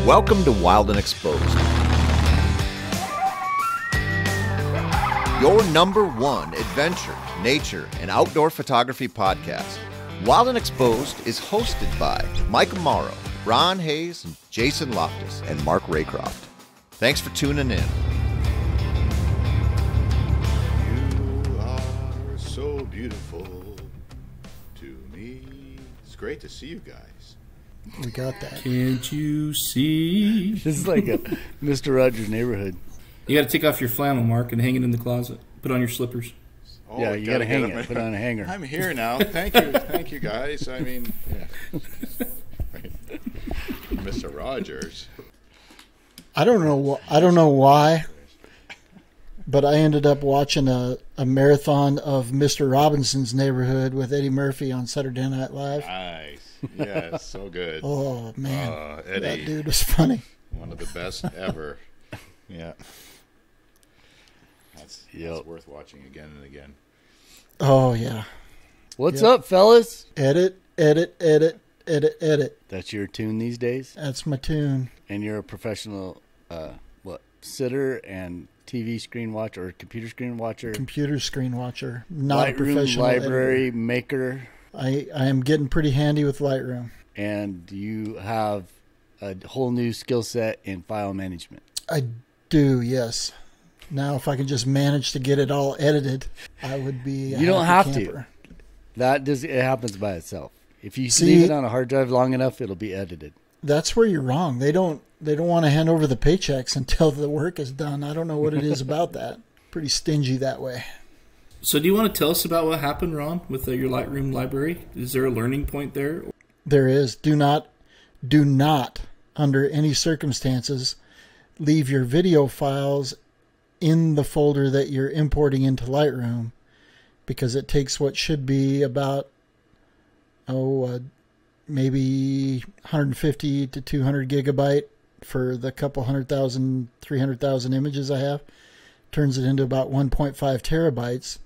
Welcome to Wild and Exposed, your #1 adventure, nature, and outdoor photography podcast. Wild and Exposed is hosted by Mike Mauro, Ron Hayes, Jason Loftus, and Mark Raycroft. Thanks for tuning in. You are so beautiful to me. It's great to see you guys. We got that. Can't you see? This is like a Mr. Rogers Neighborhood. You got to take off your flannel, Mark, and hang it in the closet. Put on your slippers. Oh, Yeah, you got to hang it. Put it on a hanger. I'm here now. Thank you guys. I mean, yeah. Right. Mr. Rogers. I don't know why, but I ended up watching a marathon of Mr. Robinson's Neighborhood with Eddie Murphy on Saturday Night Live. Nice. Yes, so good. Oh man, Eddie, that dude was funny. one of the best ever. Yeah. That's worth watching again and again. Oh yeah. What's up, fellas? Edit. That's your tune these days? That's my tune. And you're a professional, sitter and TV screen watcher or computer screen watcher? Computer screen watcher, not a Lightroom professional library editor. maker. I am getting pretty handy with Lightroom. And you have a whole new skill set in file management. I do, yes. Now, if I could just manage to get it all edited, I would be. You don't have camper. to. It happens by itself. If you See, leave it on a hard drive long enough, it'll be edited. That's where you're wrong. They don't want to hand over the paychecks until the work is done. I don't know what it is about that. Pretty stingy that way. So do you want to tell us about what happened, Ron, with your Lightroom library? Is there a learning point there? There is. Do not, under any circumstances, leave your video files in the folder that you're importing into Lightroom, because it takes what should be about, maybe 150 to 200 gigabyte for the couple 100,000, 300,000 images I have. Turns it into about 1.5 terabytes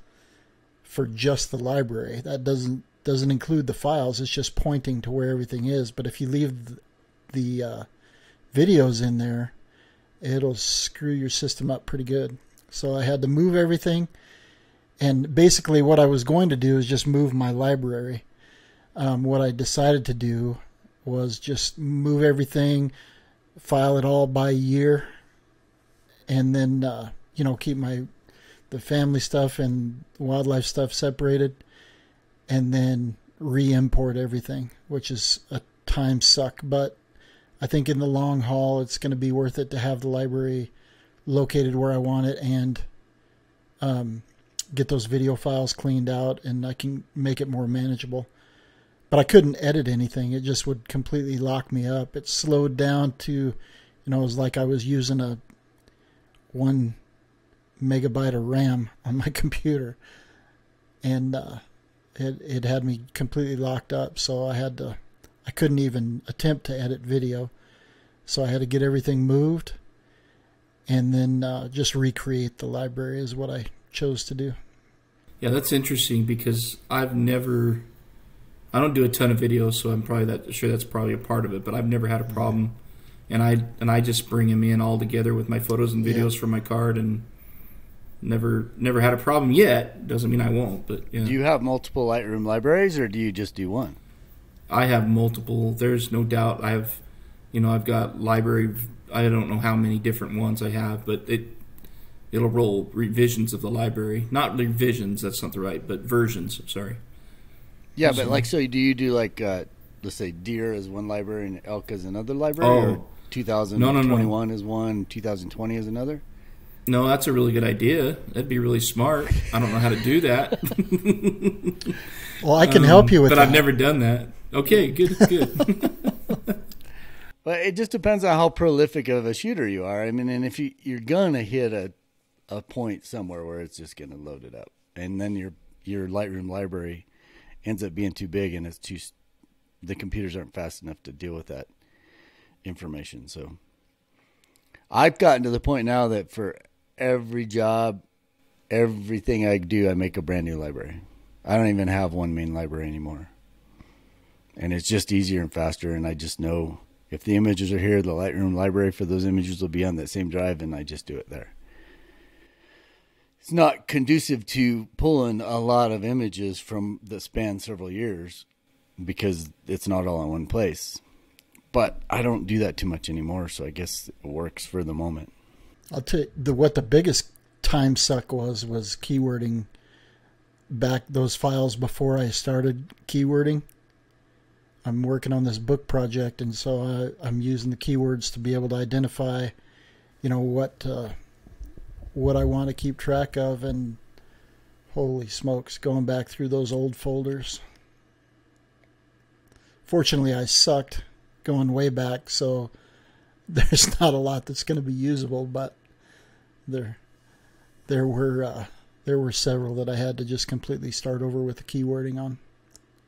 for just the library. That doesn't include the files. It's just pointing to where everything is. But if you leave the videos in there, it'll screw your system up pretty good. So I had to move everything. And basically what I was going to do is just move my library. What I decided to do was just move everything, file it all by year, and then keep the family stuff and wildlife stuff separated, and then re-import everything, which is a time suck. But I think in the long haul, it's going to be worth it to have the library located where I want it and get those video files cleaned out, and I can make it more manageable. But I couldn't edit anything. It just would completely lock me up. It slowed down to, it was like I was using a 1 megabyte of RAM on my computer, and it had me completely locked up. So I couldn't even attempt to edit video. So I had to get everything moved, and then just recreate the library is what I chose to do. Yeah, that's interesting because I don't do a ton of videos, so I'm sure that's probably a part of it, but I've never had a problem. And I just bring them in all together with my photos and videos from my card, and never had a problem yet. Doesn't mean I won't, but yeah. Do you have multiple Lightroom libraries, or do you just do one? I have multiple. There's no doubt. I've got library. I don't know how many different ones I have, but it'll roll revisions of the library. Not revisions, that's not the right, but versions. Sorry. Yeah, but so do you do let's say deer is one library and elk is another library, or 2021 is one, 2020 is another? No, that's a really good idea. That'd be really smart. I don't know how to do that. Well, I can help you with that. that. But I've never done that. Okay, good. Well, it just depends on how prolific of a shooter you are. I mean, and if you're going to hit a point somewhere where it's just going to load it up, and then your Lightroom library ends up being too big, and the computers aren't fast enough to deal with that information. So I've gotten to the point now that for every job, everything I do, I make a brand new library. I don't even have one main library anymore. And it's just easier and faster, and I just know If the images are here, the Lightroom library for those images will be on that same drive, and I just do it there. It's not conducive to pulling a lot of images from that span several years because it's not all in one place. But I don't do that too much anymore, so I guess it works for the moment. I'll tell you what the biggest time suck was keywording back those files before I started keywording. I'm working on this book project, and so I'm using the keywords to be able to identify, what I want to keep track of, and holy smokes, going back through those old folders. Fortunately, I sucked going way back, so there's not a lot that's going to be usable, but there were several that I had to just completely start over with the keywording on.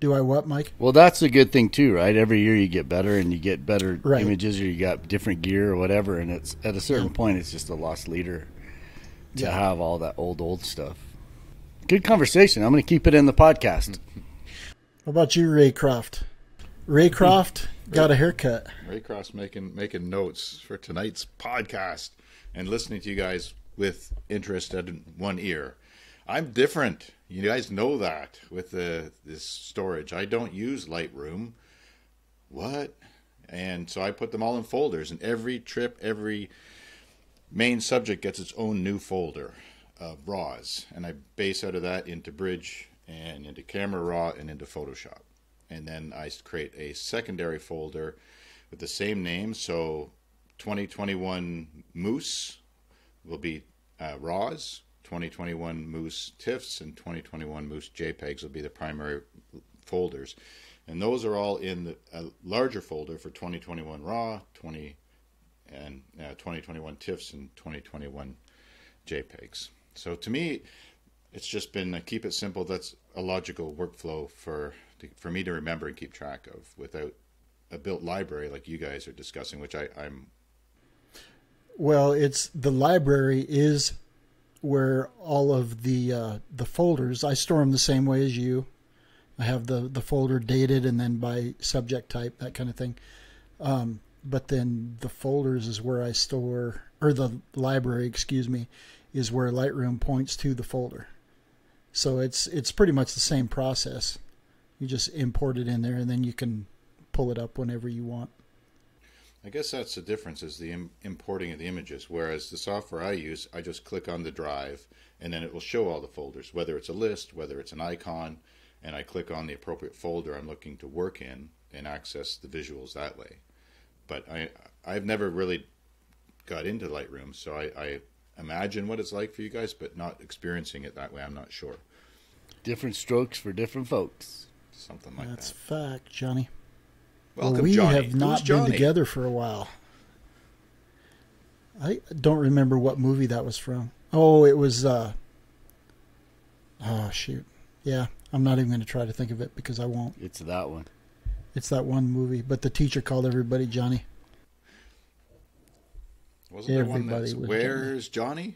Do I what, Mike? Well, that's a good thing too, right? Every year you get better and you get better Right. images, or you got different gear or whatever, and it's at a certain point it's just a lost leader to have all that old stuff. Good conversation. I'm going to keep it in the podcast. How about you, Raycroft? Raycroft got a haircut. Raycroft's making notes for tonight's podcast and listening to you guys with interest in one ear. I'm different. You guys know that with this storage. I don't use Lightroom. What? And so I put them all in folders, and every trip, every main subject gets its own new folder of RAWs, and I base out of that into Bridge and into Camera Raw and into Photoshop. And then I create a secondary folder with the same name. So 2021 Moose will be RAWs, 2021 Moose TIFFs, and 2021 Moose JPEGs will be the primary folders. And those are all in a larger folder for 2021 RAW, 2021 TIFFs, and 2021 JPEGs. So to me, it's just been keep it simple. That's a logical workflow for me to remember and keep track of without a built library like you guys are discussing, which I'm. Well, it's the library is where all of the folders, I store them the same way as you. I have the folder dated and then by subject type, that kind of thing. But then the folders is where I store, or the library, excuse me, is where Lightroom points to the folder. So it's pretty much the same process. You just import it in there, and then you can pull it up whenever you want. I guess that's the difference, is the importing of the images. Whereas the software I use, I just click on the drive, and then it will show all the folders, whether it's a list, whether it's an icon, and I click on the appropriate folder I'm looking to work in and access the visuals that way. But I've never really got into Lightroom, so I imagine what it's like for you guys, but not experiencing it that way, I'm not sure. Different strokes for different folks. Something like That's that. fact, Johnny. Welcome, well, we Johnny. have not Who's been Johnny? together for a while. I don't remember what movie that was from. Oh, it was, oh, shoot. Yeah, I'm not even going to try to think of it because I won't. It's that one. It's that one movie, but the teacher called everybody Johnny. Wasn't there one Everybody that's was Where's Johnny?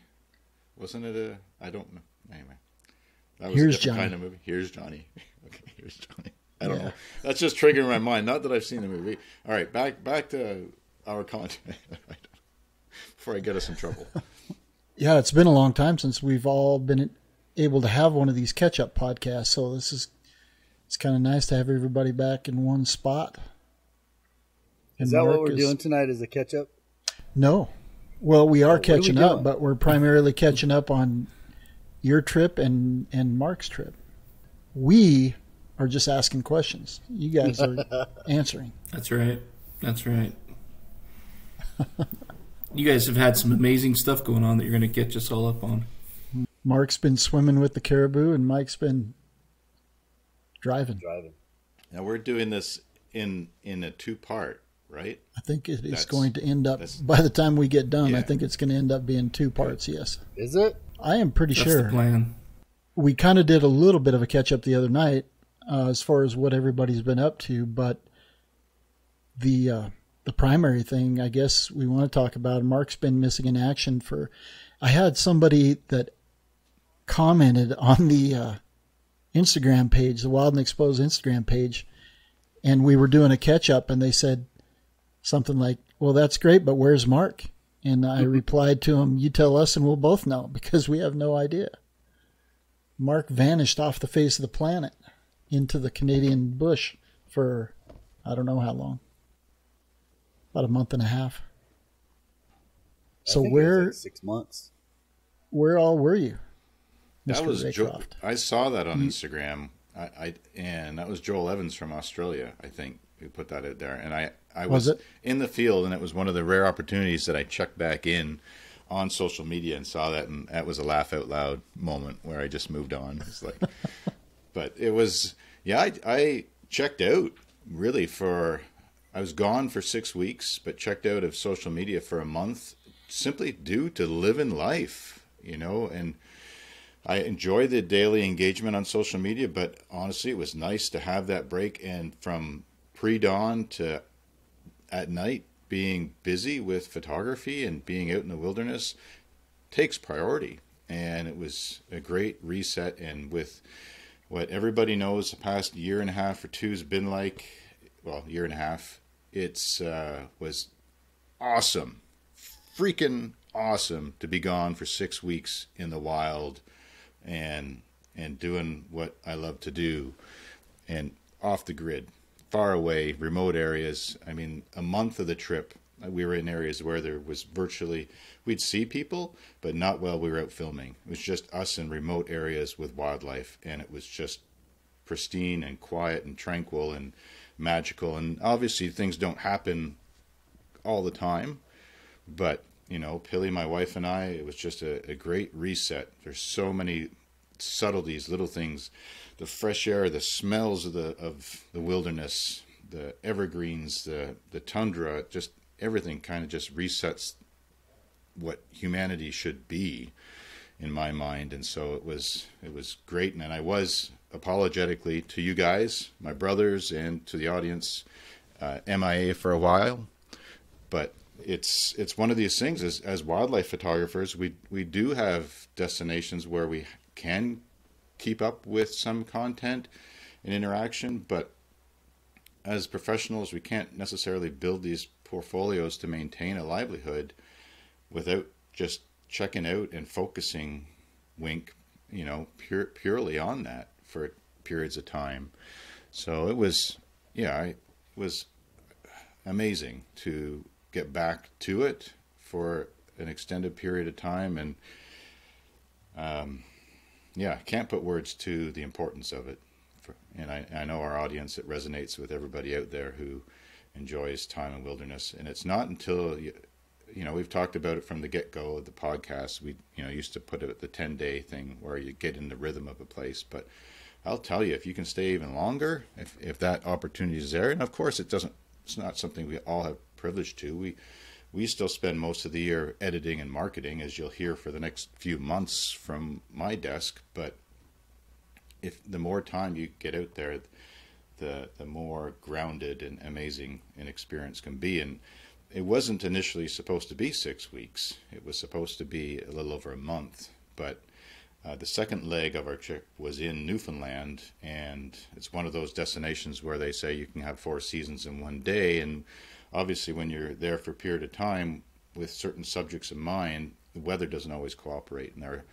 Wasn't it I don't know. Anyway. That was Here's a different Johnny. kind of movie. Here's Johnny. Okay, here's Johnny. I don't know. That's just triggering my mind. Not that I've seen the movie. All right, back to our content before I get us in trouble. Yeah, it's been a long time since we've all been able to have one of these catch-up podcasts, so it's kind of nice to have everybody back in one spot. Is that what we're doing tonight, is a catch-up? No. Well, we are catching up, doing? but we're primarily catching up on your trip and Mark's trip. We are just asking questions. You guys are answering. That's right. That's right. You guys have had some amazing stuff going on that you're going to catch us all up on. Mark's been swimming with the caribou, and Mike's been driving. Now we're doing this in a two-part, right? I think it is going to end up, by the time we get done, I think it's going to end up being two parts, yes. Is it? I am pretty That's sure. the plan. We kind of did a little bit of a catch-up the other night as far as what everybody's been up to, but the primary thing I guess we want to talk about, Mark's been missing in action for... I had somebody that commented on the Instagram page, the Wild and Exposed Instagram page, and we were doing a catch-up, and they said, something like, well, that's great, but where's Mark? And I replied to him, you tell us and we'll both know, because we have no idea. Mark vanished off the face of the planet into the Canadian bush for I don't know how long. About a month and a half. So it was like 6 months. Where all were you, Mr. That was Raycroft? I saw that on Instagram. And that was Joel Evans from Australia, I think, who put that out there. And I was in the field, and it was one of the rare opportunities that I checked back in on social media and saw that, and that was a laugh out loud moment where I just moved on. It's like, but it was, yeah, I checked out really I was gone for 6 weeks, but checked out of social media for a month, simply due to living life, and I enjoy the daily engagement on social media, but honestly, it was nice to have that break. And from pre-dawn to at night, being busy with photography and being out in the wilderness takes priority. And it was a great reset. And with what everybody knows, the past year and a half or two has been like, well, year and a half, it's was awesome, freaking awesome to be gone for 6 weeks in the wild. And doing what I love to do, and off the grid, far away, remote areas. I mean, a month of the trip, we were in areas where there was we'd see people, but not while we were out filming. It was just us in remote areas with wildlife, and it was just pristine and quiet and tranquil and magical. And obviously things don't happen all the time, but Pilly, my wife, and I, it was just a great reset. There's so many subtleties, little things, the fresh air, the smells of the wilderness, the evergreens, the tundra, just everything kind of just resets what humanity should be, in my mind. And so it was great. And I was apologetically to you guys, my brothers, and to the audience, MIA for a while, but it's one of these things. As wildlife photographers, we do have destinations where we can keep up with some content and interaction, but as professionals, we can't necessarily build these portfolios to maintain a livelihood without just checking out and focusing, purely on that for periods of time. So it was amazing to get back to it for an extended period of time, and can't put words to the importance of it. And I know our audience, it resonates with everybody out there who enjoys time in wilderness. And it's not until we've talked about it from the get-go of the podcast. We used to put it at the 10-day thing where you get in the rhythm of a place, but I'll tell you, if you can stay even longer, if that opportunity is there, and of course it's not something we all have privilege to. We still spend most of the year editing and marketing, as you'll hear for the next few months from my desk. But if the more time you get out there, the more grounded and amazing an experience can be. And it wasn't initially supposed to be 6 weeks. It was supposed to be a little over a month. But the second leg of our trip was in Newfoundland, and it's one of those destinations where they say you can have 4 seasons in one day. And obviously when you're there for a period of time with certain subjects in mind, the weather doesn't always cooperate. And our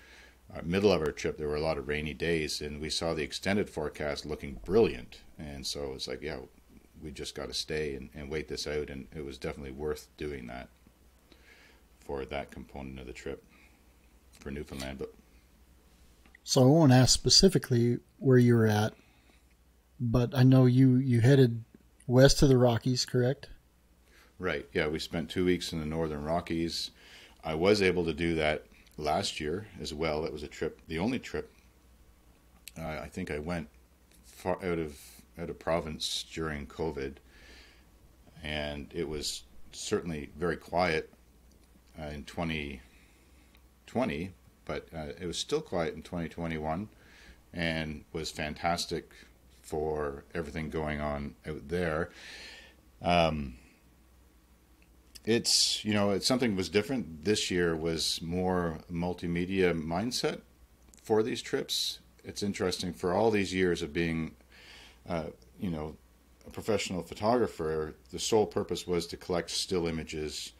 middle of our trip, there were a lot of rainy days, and we saw the extended forecast looking brilliant. And so it's like, we just got to stay and wait this out. And it was definitely worth doing that for that component of the trip for Newfoundland. But so I won't ask specifically where you were at, but I know you headed west to the Rockies, correct? Right. Yeah, we spent 2 weeks in the Northern Rockies. I was able to do that last year as well. That was the only trip. I think I went far out of province during COVID, and it was certainly very quiet in 2020, but it was still quiet in 2021, and was fantastic for everything going on out there. It's something was different. This year was more multimedia mindset for these trips. It's interesting, for all these years of being, a professional photographer, the sole purpose was to collect still images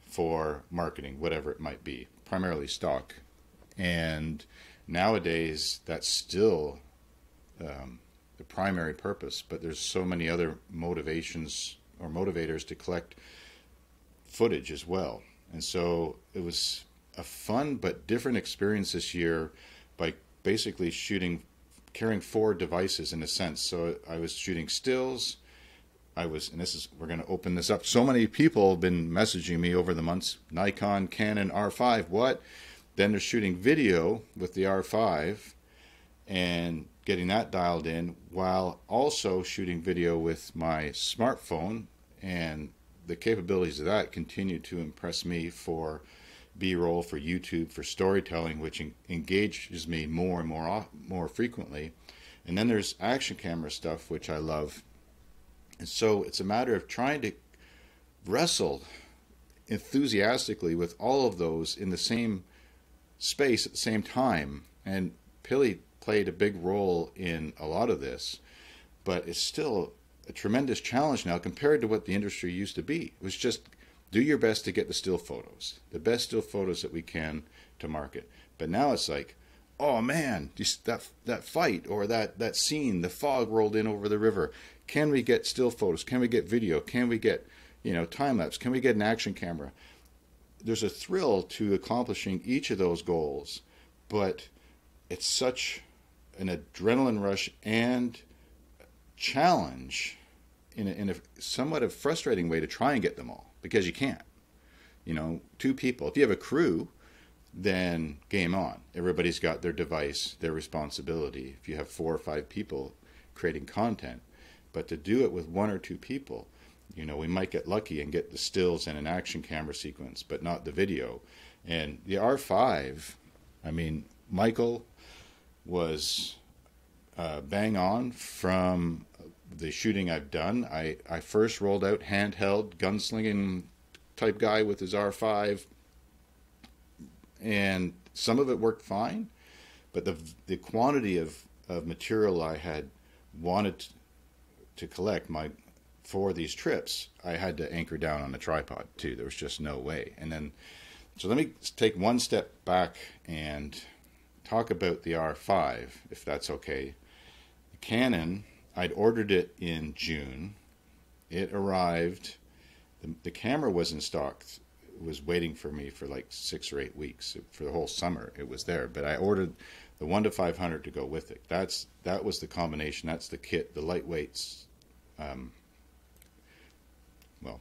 for marketing, whatever it might be, primarily stock. And nowadays, that's still the primary purpose, but there's so many other motivations or motivators to collect footage as well. And so it was a fun but different experience this year by basically carrying 4 devices in a sense. So I was shooting stills. And we're going to open this up. So many people have been messaging me over the months, Nikon, Canon, R5, what? Then they're shooting video with the R5 and getting that dialed in while also shooting video with my smartphone. And the capabilities of that continue to impress me for B-roll, for YouTube, for storytelling, which engages me more and more frequently. And then there's action camera stuff, which I love. And so it's a matter of trying to wrestle enthusiastically with all of those in the same space at the same time. And Pilly played a big role in a lot of this, but it's still a tremendous challenge now compared to what the industry used to be. It was just do your best to get the still photos, the best still photos that we can to market. But now it's like, oh man, that fight or that scene, the fog rolled in over the river. Can we get still photos? Can we get video? Can we get, time-lapse? Can we get an action camera? There's a thrill to accomplishing each of those goals, but it's such an adrenaline rush and challenge in a somewhat of frustrating way to try and get them all, because you can't. 2 people. If you have a crew, then game on. Everybody's got their device, their responsibility. If you have 4 or 5 people creating content, but to do it with 1 or 2 people, we might get lucky and get the stills and an action camera sequence, but not the video. And the R5, Michael was bang on from the shooting I've done. I first rolled out handheld gunslinging type guy with his R5, and some of it worked fine, but the quantity of material I had wanted to collect for these trips, I had to anchor down on the tripod too. There was just no way. And then, so let me take one step back and talk about the R5, if that's okay. The Canon, I'd ordered it in June. It arrived. The camera was in stock. It was waiting for me for like 6 or 8 weeks. For the whole summer, it was there. But I ordered the 1-500 to go with it. That was the combination. That's the kit, the lightweights,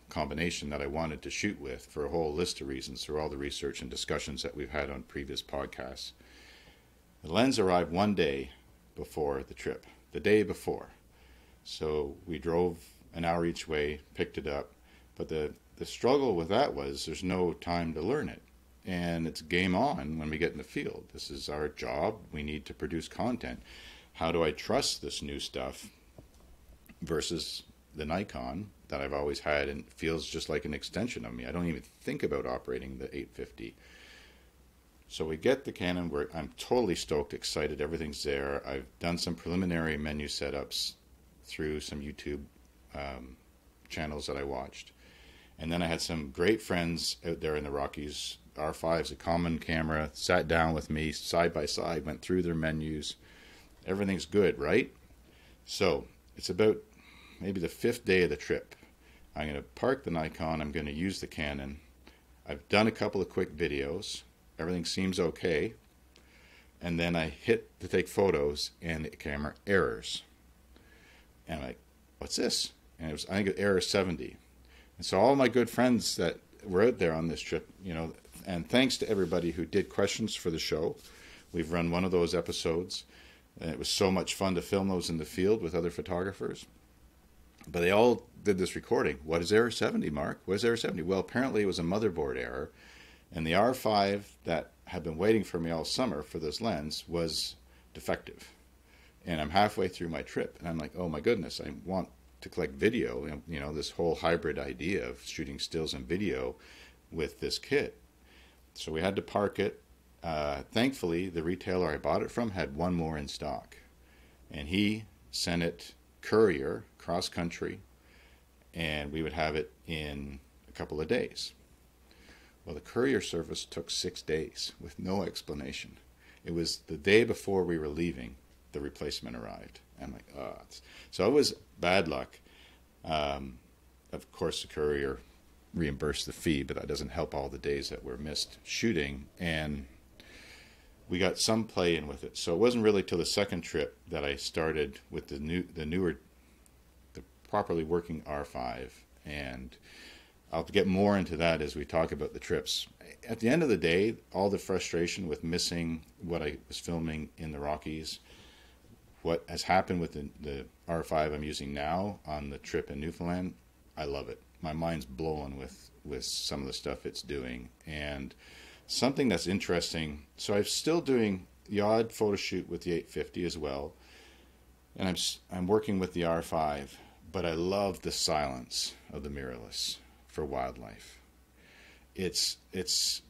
combination that I wanted to shoot with for a whole list of reasons through all the research and discussions that we've had on previous podcasts. The lens arrived 1 day before the trip, the day before. So we drove an hour each way, picked it up. But the struggle with that was there's no time to learn it. And it's game on when we get in the field. This is our job. We need to produce content. How do I trust this new stuff versus the Nikon that I've always had and feels just like an extension of me? I don't even think about operating the 850. So we get the Canon. I'm totally stoked, excited. Everything's there. I've done some preliminary menu setups through some YouTube channels that I watched. And then I had some great friends out there in the Rockies. R5's a common camera, sat down with me side by side, went through their menus. Everything's good, right? So it's about maybe the 5th day of the trip. I'm going to park the Nikon. I'm going to use the Canon. I've done a couple of quick videos. Everything seems okay. And then I hit to take photos, and the camera errors. And I'm like, what's this? And it was, I think, error 70. And so all my good friends that were out there on this trip, and thanks to everybody who did questions for the show. We've run one of those episodes, and it was so much fun to film those in the field with other photographers. But they all did this recording. What is error 70, Mark? What is error 70? Well, apparently it was a motherboard error, and the R5 that had been waiting for me all summer for this lens was defective. And I'm halfway through my trip, and I'm like, oh my goodness, I want to collect video, this whole hybrid idea of shooting stills and video with this kit. So we had to park it. Thankfully, the retailer I bought it from had one more in stock, and he sent it courier cross country, and we would have it in a couple of days. Well, the courier service took 6 days with no explanation. It was the day before we were leaving, the replacement arrived. I'm like, oh. So it was bad luck. Of course, the courier reimbursed the fee, but that doesn't help all the days that were missed shooting. And we got some play in with it. So it wasn't really till the second trip that I started with the properly working R5. And I'll get more into that as we talk about the trips. At the end of the day, all the frustration with missing what I was filming in the Rockies, what has happened with the R5 I'm using now on the trip in Newfoundland, I love it. My mind's blown with some of the stuff it's doing. And something that's interesting, so I'm still doing the odd photo shoot with the 850 as well, and I'm working with the R5, but I love the silence of the mirrorless for wildlife. It's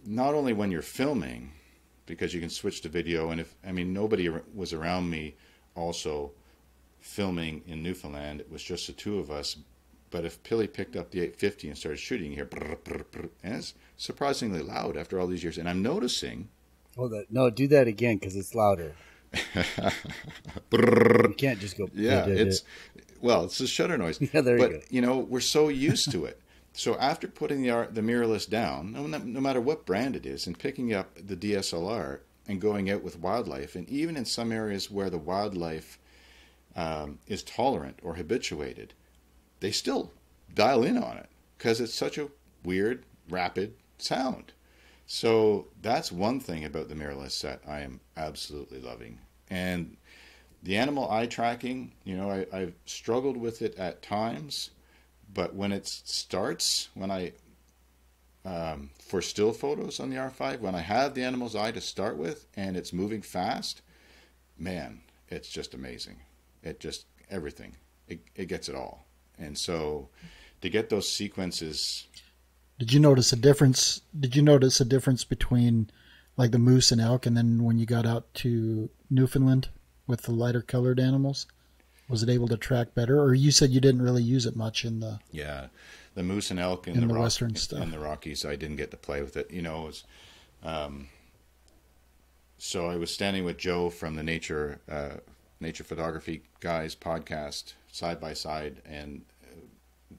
not only when you're filming, because you can switch to video, and nobody was around me also filming in Newfoundland. It was just the two of us. But if Pilly picked up the 850 and started shooting, you hear brr, brr, brr, and it's surprisingly loud after all these years. And I'm noticing. No, do that again because it's louder. You can't just go. Yeah, it's a shutter noise. Yeah, there you go. But we're so used to it. So after putting the mirrorless down, no matter what brand it is, and picking up the DSLR and going out with wildlife, and even in some areas where the wildlife is tolerant or habituated, they still dial in on it because it's such a weird, rapid sound. So that's one thing about the mirrorless that I am absolutely loving. And the animal eye tracking, I've struggled with it at times, but when it starts, when I, for still photos on the R5, when I have the animal's eye to start with and it's moving fast, man, it's just amazing. Everything. It gets it all. And so to get those sequences. Did you notice a difference? Between like the moose and elk and then when you got out to Newfoundland with the lighter colored animals? Was it able to track better? Or you said you didn't really use it much in the... Yeah, the moose and elk in the Western stuff. In the Rockies, I didn't get to play with it. So I was standing with Joe from the Nature Photography Guys podcast side by side, and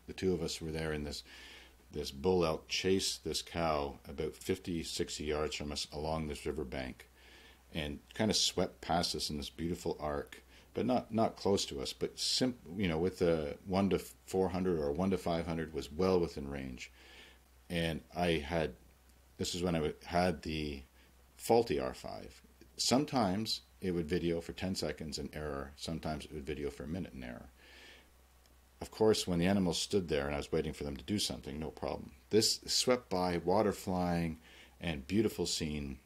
the two of us were there in this bull elk chased this cow about 50, 60 yards from us along this riverbank and kind of swept past us in this beautiful arc, but not close to us, but with the 1 to 400 or 1 to 500 was well within range. And this is when I had the faulty R5. Sometimes it would video for 10 seconds in error. Sometimes it would video for a minute in error. Of course, when the animals stood there and I was waiting for them to do something, no problem. This swept by, water flying, and beautiful scene,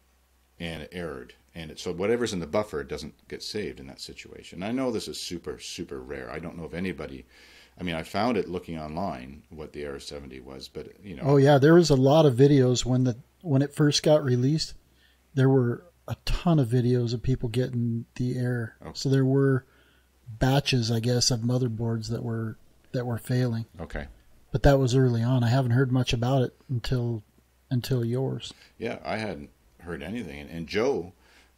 and it errored. And so whatever's in the buffer doesn't get saved in that situation. I know this is super, super rare. I don't know if anybody... I found it looking online, what the Error 70 was, but, Oh, yeah, there was a lot of videos when it first got released. There were a ton of videos of people getting the error. Okay. So there were batches, I guess, of motherboards that were failing. Okay. But that was early on. I haven't heard much about it until yours. Yeah, I hadn't heard anything. And Joe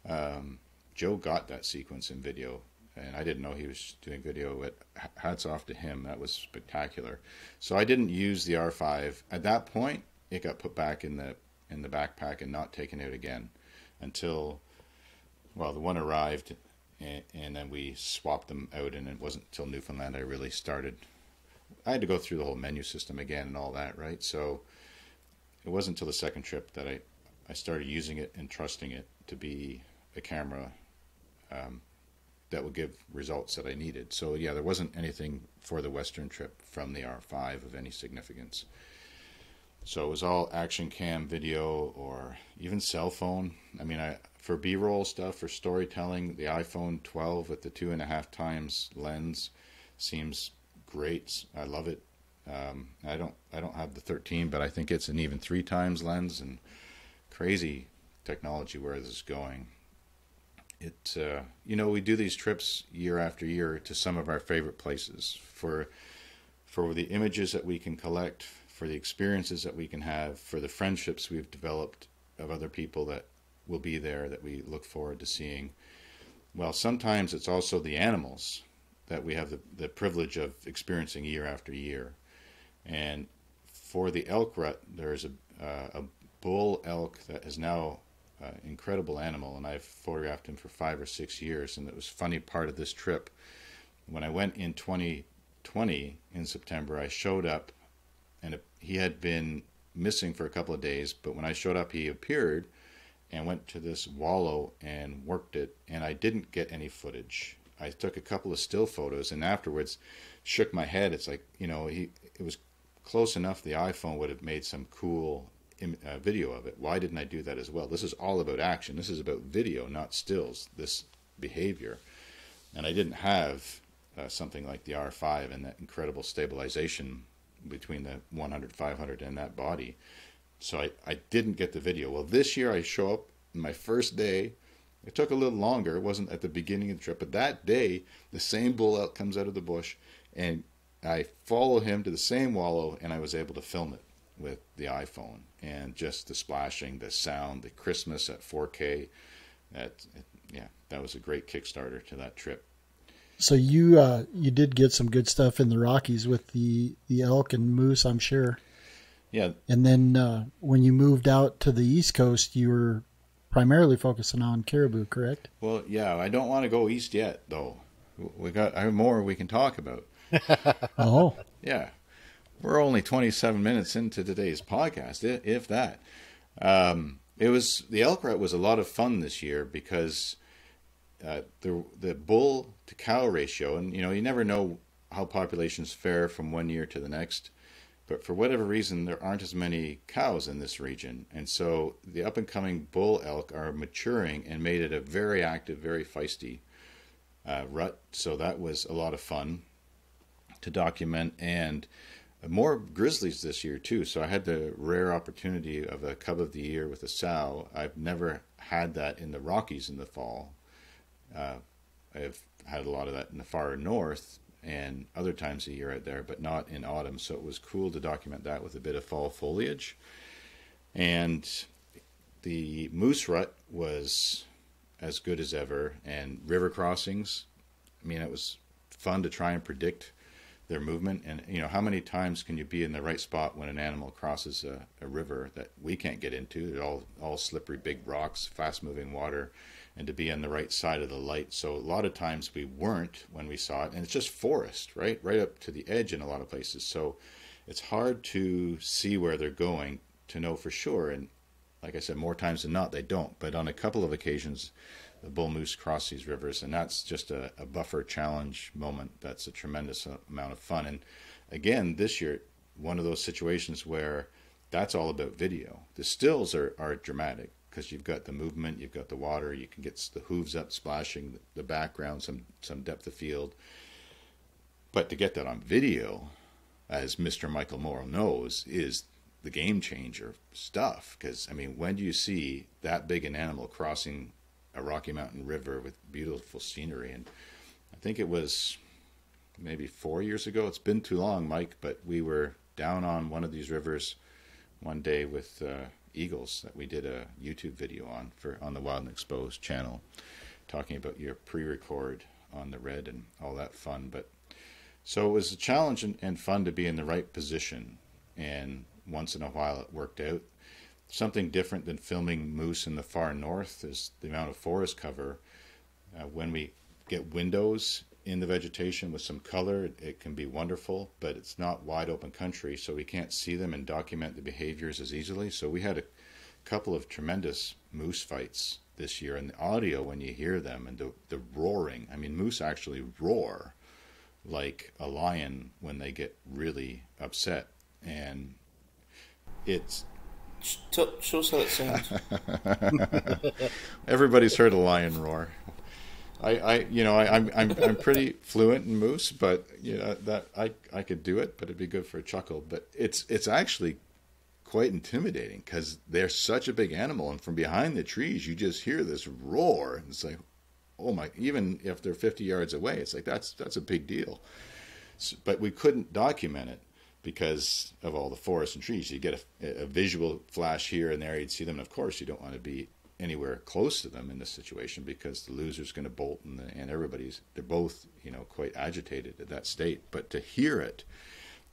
got that sequence in video, and I didn't know he was doing video. But hats off to him. That was spectacular. So I didn't use the R5. At that point, it got put back in the backpack and not taken out again until, the one arrived, and then we swapped them out, and it wasn't until Newfoundland I really started. I had to go through the whole menu system again and all that, right? So it wasn't until the second trip that I started using it and trusting it to be a camera that would give results that I needed. So yeah, there wasn't anything for the Western trip from the R5 of any significance. So it was all action cam video or even cell phone. For B-roll stuff, for storytelling, the iPhone 12 with the 2.5 times lens seems great. I love it. I don't have the 13, but I think it's an even 3 times lens, and crazy technology where this is going. we do these trips year after year to some of our favorite places for the images that we can collect, for the experiences that we can have, for the friendships we've developed of other people that will be there that we look forward to seeing. Well, sometimes it's also the animals that we have the privilege of experiencing year after year. And for the elk rut, there's a bull elk that is now an incredible animal, and I've photographed him for 5 or 6 years. And it was a funny part of this trip. When I went in 2020 in September, I showed up, and he had been missing for a couple of days, but when I showed up, he appeared and went to this wallow and worked it, and I didn't get any footage. I took a couple of still photos, and afterwards shook my head. It's like, it was close enough the iPhone would have made some cool video of it. Why didn't I do that as well? This is all about action. This is about video, not stills, this behavior. And I didn't have something like the R5 and that incredible stabilization between the 100, 500 and that body. So I didn't get the video. Well, this year I show up my first day. It took a little longer. It wasn't at the beginning of the trip, but that day the same bull elk comes out of the bush, and I follow him to the same wallow, and I was able to film it with the iPhone. And just the splashing, the sound, the crispness at 4K, that was a great Kickstarter to that trip. So you did get some good stuff in the Rockies with the elk and moose, I'm sure. Yeah. And then when you moved out to the East Coast, you were primarily focusing on caribou, correct? Well, yeah, I don't want to go east yet, though. I have more we can talk about. Oh. Yeah. We're only 27 minutes into today's podcast, if that. The elk rut was a lot of fun this year because the bull to cow ratio, and you never know how populations fare from one year to the next, but for whatever reason there aren't as many cows in this region, and so the up and coming bull elk are maturing and made it a very active, very feisty rut. So that was a lot of fun to document, and more grizzlies this year too. So I had the rare opportunity of a cub of the year with a sow. I've never had that in the Rockies in the fall. I've had a lot of that in the far north and other times a year out there, but not in autumn. So it was cool to document that with a bit of fall foliage. And the moose rut was as good as ever. And river crossings, it was fun to try and predict their movement. And how many times can you be in the right spot when an animal crosses a river that we can't get into? They're all slippery, big rocks, fast moving water, and to be on the right side of the light. So a lot of times we weren't when we saw it, and it's just forest, right up to the edge in a lot of places. So it's hard to see where they're going to know for sure. And like I said, more times than not they don't, but on a couple of occasions the bull moose cross these rivers, and that's just a buffer challenge moment. That's a tremendous amount of fun. And again, this year, one of those situations where that's all about video. The stills are dramatic because you've got the movement, you've got the water, you can get the hooves up splashing, the background, some depth of field. But to get that on video, as Mr. Michael Mauro knows, is the game changer stuff. Because, when do you see that big an animal crossing a Rocky Mountain river with beautiful scenery? And I think it was maybe 4 years ago. It's been too long, Mike, but we were down on one of these rivers one day with eagles that we did a YouTube video on the Wild and Exposed channel, talking about your pre-record on the red and all that fun. But so it was a challenge and fun to be in the right position, and once in a while it worked out. Something different than filming moose in the far north is the amount of forest cover. When we get windows in the vegetation with some color, it can be wonderful, but it's not wide open country, so we can't see them and document the behaviors as easily. So we had a couple of tremendous moose fights this year, and the audio when you hear them and the roaring. Moose actually roar like a lion when they get really upset, and it's show us how it sounds. Everybody's heard a lion roar. I'm pretty fluent in moose, but that I could do it, but it'd be good for a chuckle. But it's actually quite intimidating because they're such a big animal, and from behind the trees you just hear this roar, and it's like, oh my, even if they're 50 yards away, it's like, that's a big deal. So, but we couldn't document it because of all the forest and trees. You get a visual flash here and there, you'd see them. And of course, you don't want to be anywhere close to them in this situation because the loser's going to bolt and they're both, quite agitated at that state. But to hear it,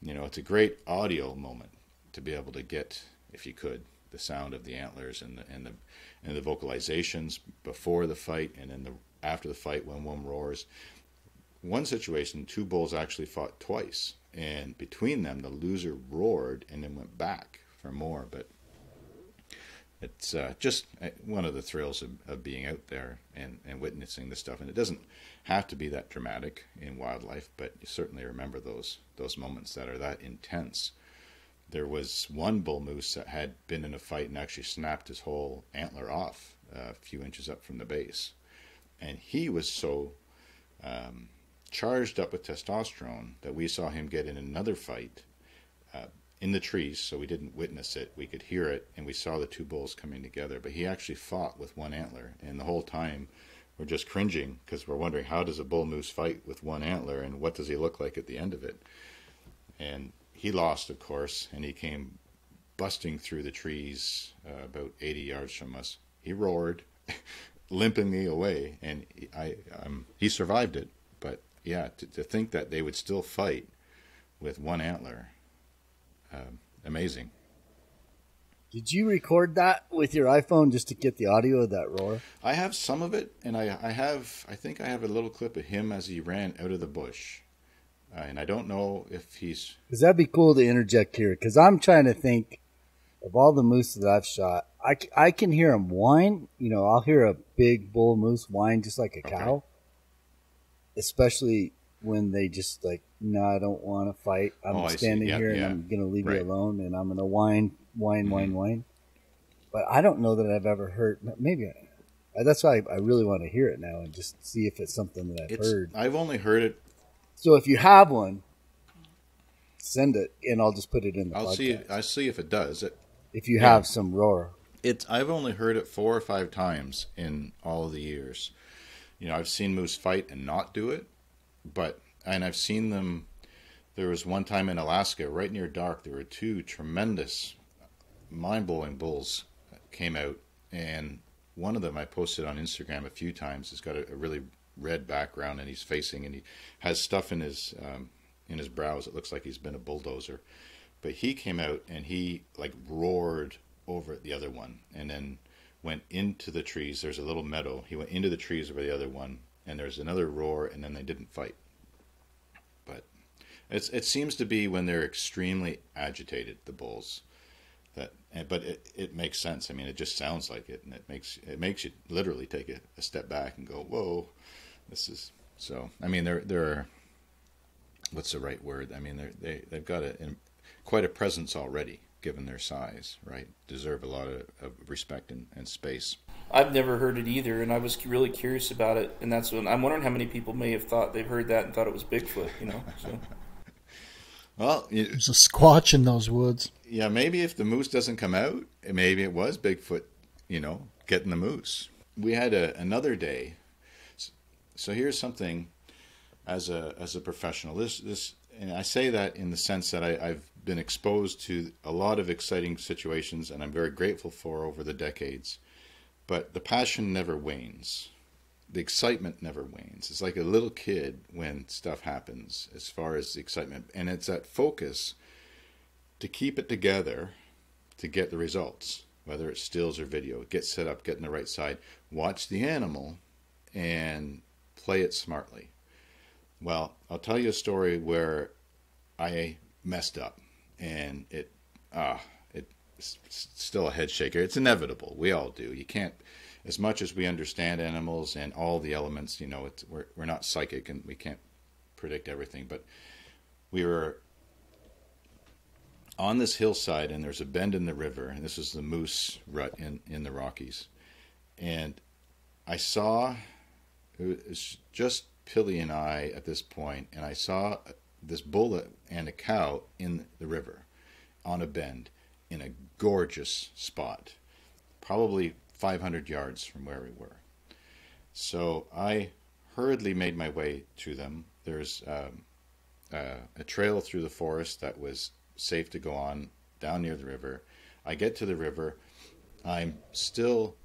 it's a great audio moment to be able to get, if you could, the sound of the antlers and the vocalizations before the fight and then after the fight when one roars. One situation, two bulls actually fought twice, and between them the loser roared and then went back for more. But it's just one of the thrills of being out there and witnessing this stuff. And it doesn't have to be that dramatic in wildlife, but you certainly remember those moments that are that intense. There was one bull moose that had been in a fight and actually snapped his whole antler off a few inches up from the base. And he was so charged up with testosterone that we saw him get in another fight in the trees, so we didn't witness it. We could hear it, and we saw the two bulls coming together. But he actually fought with one antler, and the whole time we're just cringing because we're wondering, how does a bull moose fight with one antler, and what does he look like at the end of it? And he lost, of course, and he came busting through the trees about 80 yards from us. He roared, limping me away, and he survived it. But yeah, to think that they would still fight with one antler, amazing. Did you record that with your iPhone just to get the audio of that roar? I have some of it, and I think I have a little clip of him as he ran out of the bush. And I don't know if he's... Because that'd be cool to interject here, because I'm trying to think of all the moose that I've shot. I can hear them whine. I'll hear a big bull moose whine just like a cow. Especially when they just like, no, I don't want to fight. I'm standing here and I'm going to leave you alone, and I'm going to whine. But I don't know that I've ever heard. Maybe that's why I really want to hear it now and just see if it's something that I've heard. I've only heard it. So if you have one, send it, and I'll just put it in the podcast. I'll see if it does. If you have some roar. I've only heard it 4 or 5 times in all of the years. I've seen moose fight and not do it, and I've seen them. There was one time in Alaska, right near dark, there were 2 tremendous, mind-blowing bulls that came out, and one of them I posted on Instagram a few times. He's got a really red background, and he's facing, and he has stuff in his brows. It looks like he's been a bulldozer. But he came out and he like roared over at the other one, and then went into the trees. There's a little meadow. He went into the trees over the other one, and there's another roar, and then they didn't fight. But it seems to be when they're extremely agitated, the bulls. But it makes sense. I mean, it just sounds like it, and it makes you literally take a step back and go, whoa, this is so. I mean, they're what's the right word? I mean, they've got quite a presence already, given their size, right? Deserve a lot of respect and space. I've never heard it either, and I was really curious about it, and that's when I'm wondering how many people may have thought they've heard that and thought it was Bigfoot, So. Well, there's a squatch in those woods. Yeah, maybe if the moose doesn't come out, maybe it was Bigfoot, getting the moose. We had another day. So here's something as a professional. This, and I say that in the sense that I've been exposed to a lot of exciting situations, and I'm very grateful for over the decades. But the passion never wanes. The excitement never wanes. It's like a little kid when stuff happens, as far as the excitement. And it's that focus to keep it together to get the results, whether it's stills or video. Get set up, get in the right side, watch the animal, and play it smartly. Well, I'll tell you a story where I messed up, and it's still a head shaker. It's inevitable. We all do. You can't, as much as we understand animals and all the elements, we're not psychic and we can't predict everything. But we were on this hillside, and there's a bend in the river, and this is the moose rut in the Rockies. And I saw, it was just Pilly and I at this point, and I saw this bull and a cow in the river on a bend in a gorgeous spot, probably 500 yards from where we were. So I hurriedly made my way to them. There's a trail through the forest that was safe to go on down near the river. I get to the river. I'm still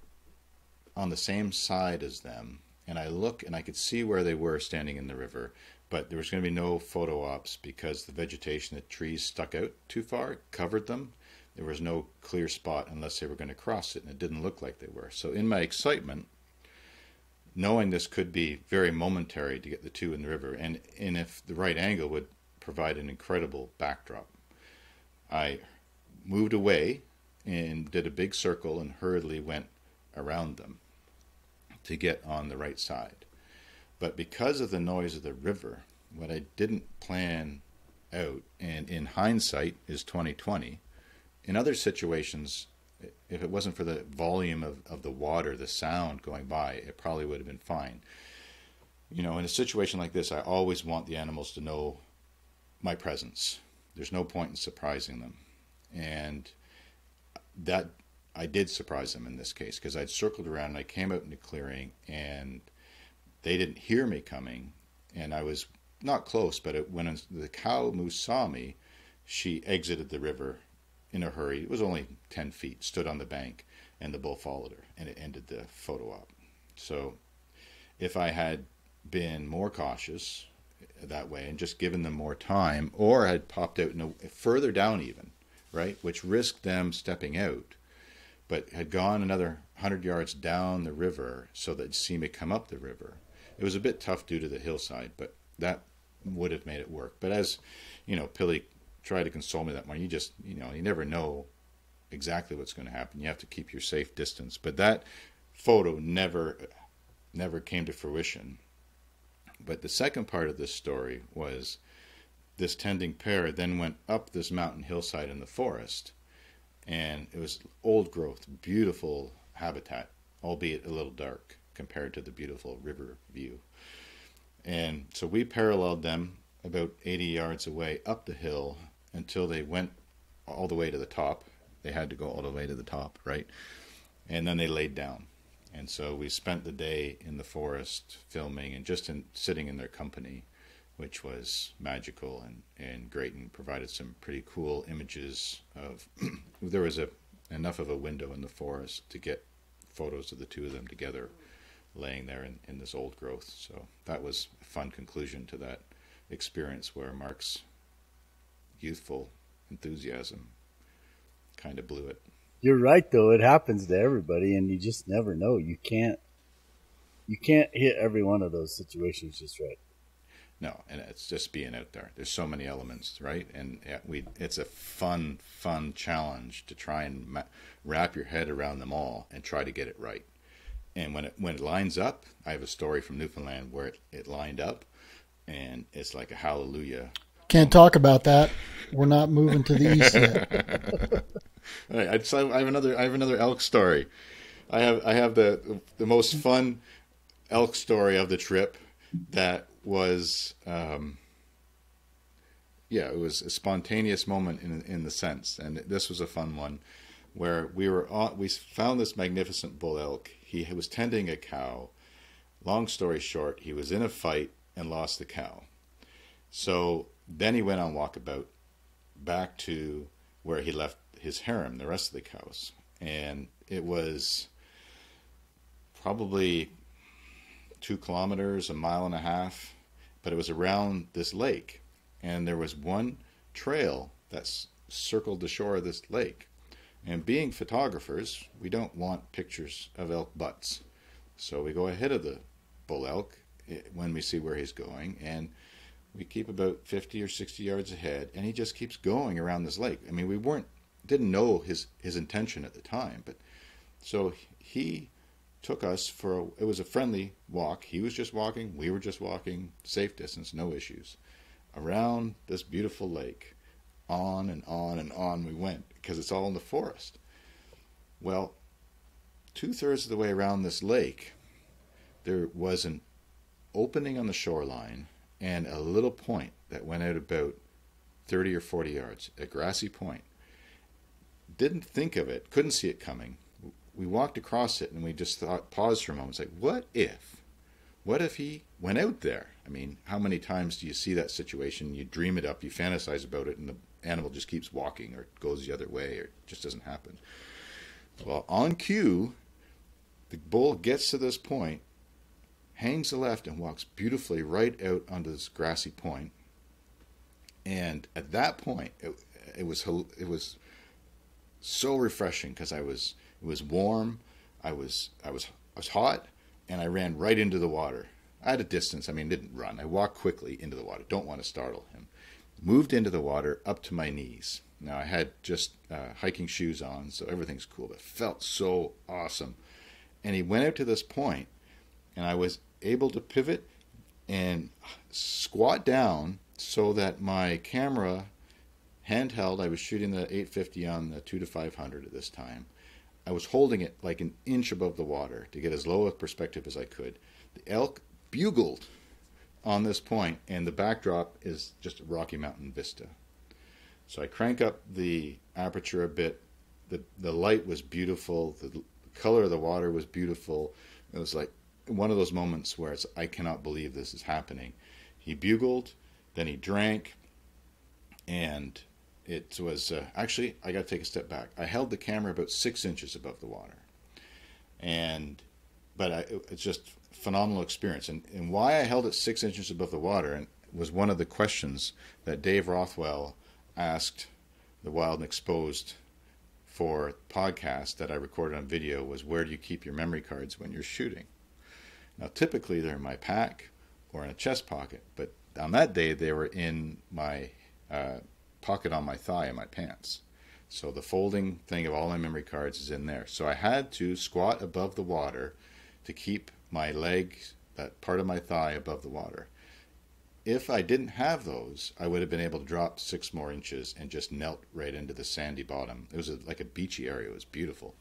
on the same side as them, and I look and I could see where they were standing in the river, but there was going to be no photo ops because the vegetation, the trees stuck out too far, covered them. There was no clear spot unless they were going to cross it, and it didn't look like they were. So in my excitement, knowing this could be very momentary to get the two in the river, and if the right angle would provide an incredible backdrop, I moved away and did a big circle and hurriedly went around them to get on the right side. But because of the noise of the river, what I didn't plan out, and in hindsight is 2020, in other situations, if it wasn't for the volume of the water, the sound going by, it probably would have been fine. You know, in a situation like this, I always want the animals to know my presence. There's no point in surprising them. And that I did surprise them in this case, because I'd circled around and I came out in the clearing and they didn't hear me coming, and I was not close, but when the cow moose saw me, she exited the river in a hurry. It was only 10 feet, stood on the bank, and the bull followed her, and it ended the photo op. So if I had been more cautious that way and just given them more time, or had popped out further down even, right, which risked them stepping out, but had gone another 100 yards down the river so that they'd see me come up the river. It was a bit tough due to the hillside, but that would have made it work. But as, you know, Pilly tried to console me that morning, you never know exactly what's going to happen. You have to keep your safe distance. But that photo never came to fruition. But the second part of this story was this tending pair then went up this mountain hillside in the forest, and it was old growth, beautiful habitat, albeit a little dark compared to the beautiful river view. And so we paralleled them about 80 yards away up the hill until they went all the way to the top. They had to go all the way to the top, right? And then they laid down. And so we spent the day in the forest filming and just sitting in their company, which was magical and great, and provided some pretty cool images of there was enough of a window in the forest to get photos of the two of them together laying there in this old growth. So that was a fun conclusion to that experience, where Mark's youthful enthusiasm kind of blew it. You're right, though. It happens to everybody, and you just never know. You can't hit every one of those situations just right. No, and it's just being out there. There's so many elements, right? And it's a fun challenge to try and wrap your head around them all and try to get it right. And when it lines up, I have a story from Newfoundland where it lined up, and it's like a hallelujah. Can't talk about that. We're not moving to the east yet. All right, so I have another elk story. I have the most fun elk story of the trip. That was it was a spontaneous moment in the sense, and this was a fun one, where we found this magnificent bull elk. He was tending a cow. Long story short, he was in a fight and lost the cow. So then he went on walkabout back to where he left his harem, the rest of the cows. And it was probably 2 kilometers, 1.5 miles, but it was around this lake. And there was one trail that circled the shore of this lake. And being photographers, we don't want pictures of elk butts. So we go ahead of the bull elk when we see where he's going, and we keep about 50 or 60 yards ahead, and he just keeps going around this lake. I mean, we didn't know his intention at the time, but so he took us it was a friendly walk. He was just walking, we were just walking, safe distance, no issues, around this beautiful lake. On and on and on we went, because it's all in the forest. Well, 2/3 of the way around this lake, there was an opening on the shoreline and a little point that went out about 30 or 40 yards, a grassy point. Didn't think of it, couldn't see it coming. We walked across it and we just paused for a moment. It's like, what if What if he went out there? I mean, how many times do you see that situation? You dream it up, you fantasize about it, and the animal just keeps walking or goes the other way or it just doesn't happen. Well, on cue, the bull gets to this point, hangs a left, and walks beautifully right out onto this grassy point. And at that point, it was so refreshing because it was warm, I was hot, and I ran right into the water. I had a distance. I mean, didn't run. I walked quickly into the water. Don't want to startle him. Moved into the water up to my knees. Now, I had just hiking shoes on, so everything's cool, but it felt so awesome. And he went out to this point, and I was able to pivot and squat down so that my camera, handheld, I was shooting the 850 on the 2-500 at this time. I was holding it like an inch above the water to get as low a perspective as I could. The elk bugled on this point, and the backdrop is just a Rocky Mountain vista. So I crank up the aperture a bit. The light was beautiful. The color of the water was beautiful. It was like one of those moments where it's, I cannot believe this is happening. He bugled, then he drank, and it was actually, I got to take a step back. I held the camera about 6 inches above the water, but it's just phenomenal experience. And why I held it 6 inches above the water and was one of the questions that Dave Rothwell asked the Wild and Exposed for podcast that I recorded on video was, where do you keep your memory cards when you're shooting? Now, typically they're in my pack or in a chest pocket, but on that day they were in my pocket on my thigh in my pants. So the folding thing of all my memory cards is in there. So I had to squat above the water to keep my legs, that part of my thigh, above the water. If I didn't have those, I would have been able to drop 6 more inches and just knelt right into the sandy bottom. It was like a beachy area. It was beautiful,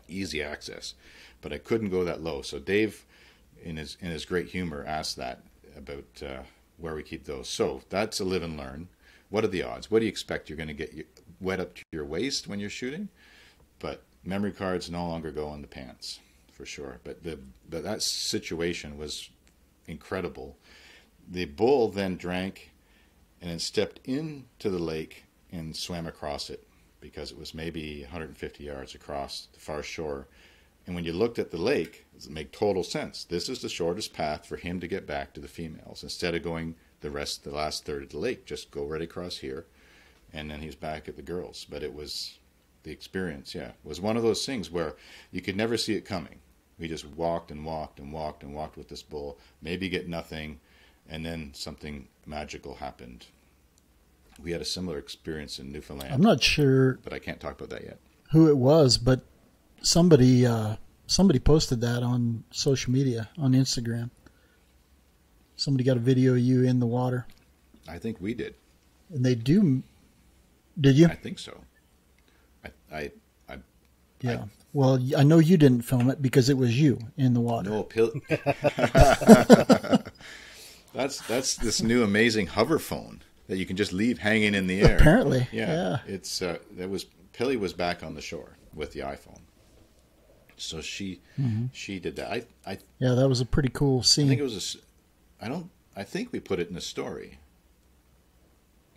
easy access, but I couldn't go that low. So Dave, in his great humor, asked that about where we keep those. So that's a live and learn. What are the odds? What do you expect? You're going to get wet up to your waist when you're shooting, but memory cards no longer go in the pants for sure. But that situation was incredible. The bull then drank and then stepped into the lake and swam across it because it was maybe 150 yards across the far shore. And when you looked at the lake, it made total sense. This is the shortest path for him to get back to the females. Instead of going the last third of the lake, just go right across here, and then he's back at the girls. But it was the experience, was one of those things where you could never see it coming. We just walked and walked and walked and walked with this bull, maybe get nothing, and then something magical happened. We had a similar experience in Newfoundland. I'm not sure, but I can't talk about that yet. Who it was, but somebody posted that on social media, on Instagram. Somebody got a video of you in the water. I think we did. And they do. Did you? I think so. Yeah. Well, I know you didn't film it because it was you in the water. No, that's this new amazing hover phone that you can just leave hanging in the air. Apparently, yeah. It's Pilly was back on the shore with the iPhone, so she did that. Yeah, that was a pretty cool scene. I think it was I think we put it in a story.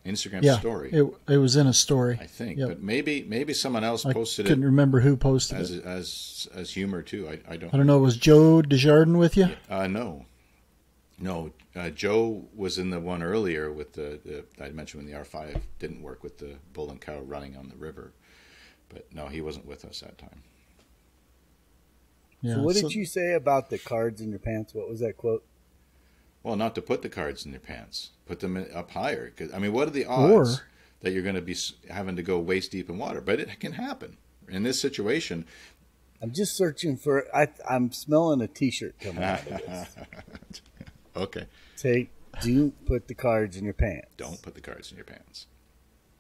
Instagram story. It was in a story. I think, but maybe someone else posted it. I couldn't remember who posted it as humor too. I don't know. Was Joe Desjardins with you? No. Joe was in the one earlier with the I mentioned when the R5 didn't work with the bull and cow running on the river, but no, he wasn't with us that time. Yeah, so what did you say about the cards in your pants? What was that quote? Well, not to put the cards in your pants. Put them up higher. 'Cause, I mean, what are the odds that you're going to be having to go waist deep in water? But it can happen. In this situation... I'm just searching for... I'm smelling a T-shirt coming out of this. Okay. Say, do put the cards in your pants. Don't put the cards in your pants.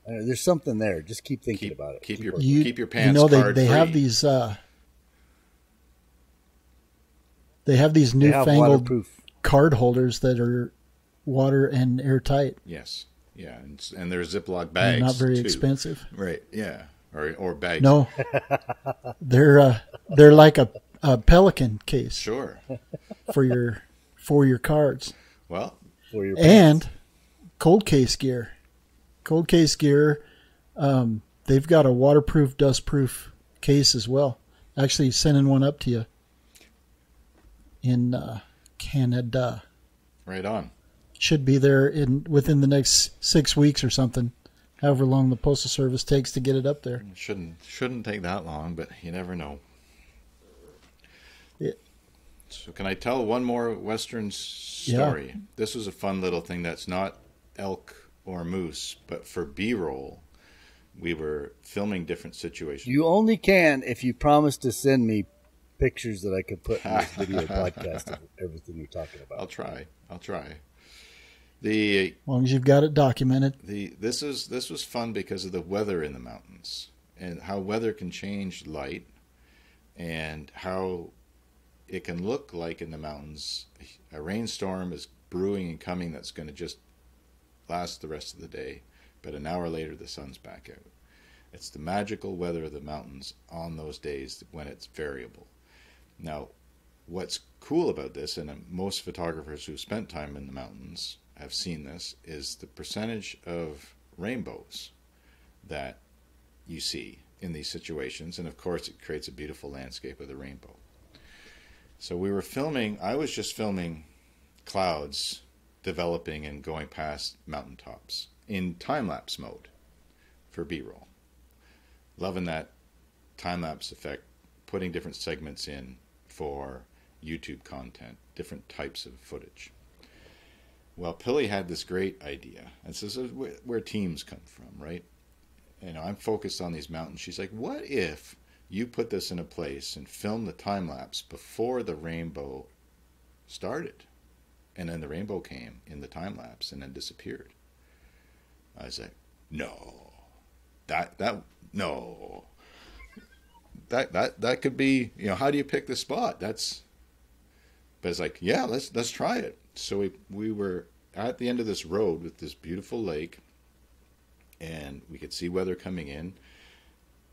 There's something there. Just keep thinking about it. Keep your pants card they free. have these... they have these newfangled card holders that are water and airtight. Yes, yeah, and they're Ziploc bags. They're not very too. expensive, right? Yeah, or bags. No, they're like a Pelican case. Sure. For your for your cards. Well, For your And cold case gear. Cold case gear, they've got a waterproof, dustproof case as well. Actually sending one up to you in Canada. right on. Should be there within the next 6 weeks or something. However long the Postal Service takes to get it up there. Shouldn't take that long, but you never know. Yeah. So can I tell one more Western story? Yeah. This was a fun little thing that's not elk or moose, but for B-roll, we were filming different situations. You only can if you promise to send me pictures that I could put in this video podcast of everything you're talking about. I'll try. As long as you've got it documented. This was fun because of the weather in the mountains and how weather can change light and how it can look like in the mountains a rainstorm is brewing and coming that's going to just last the rest of the day, but an hour later the sun's back out. It's the magical weather of the mountains on those days when it's variable. Now, what's cool about this, and most photographers who spent time in the mountains have seen this, is the percentage of rainbows that you see in these situations. And of course, it creates a beautiful landscape of the rainbow. So I was just filming clouds developing and going past mountaintops in time-lapse mode for B-roll. Loving that time-lapse effect, putting different segments in for YouTube content, different types of footage. Well, Pilly had this great idea. And this is where teams come from, right? I'm focused on these mountains. She's like, what if you put this in a place and film the time-lapse before the rainbow started? And then the rainbow came in the time-lapse and then disappeared. I was like, no. No. That could be, how do you pick the spot? But it's like, yeah, let's try it. So we were at the end of this road with this beautiful lake, and we could see weather coming in,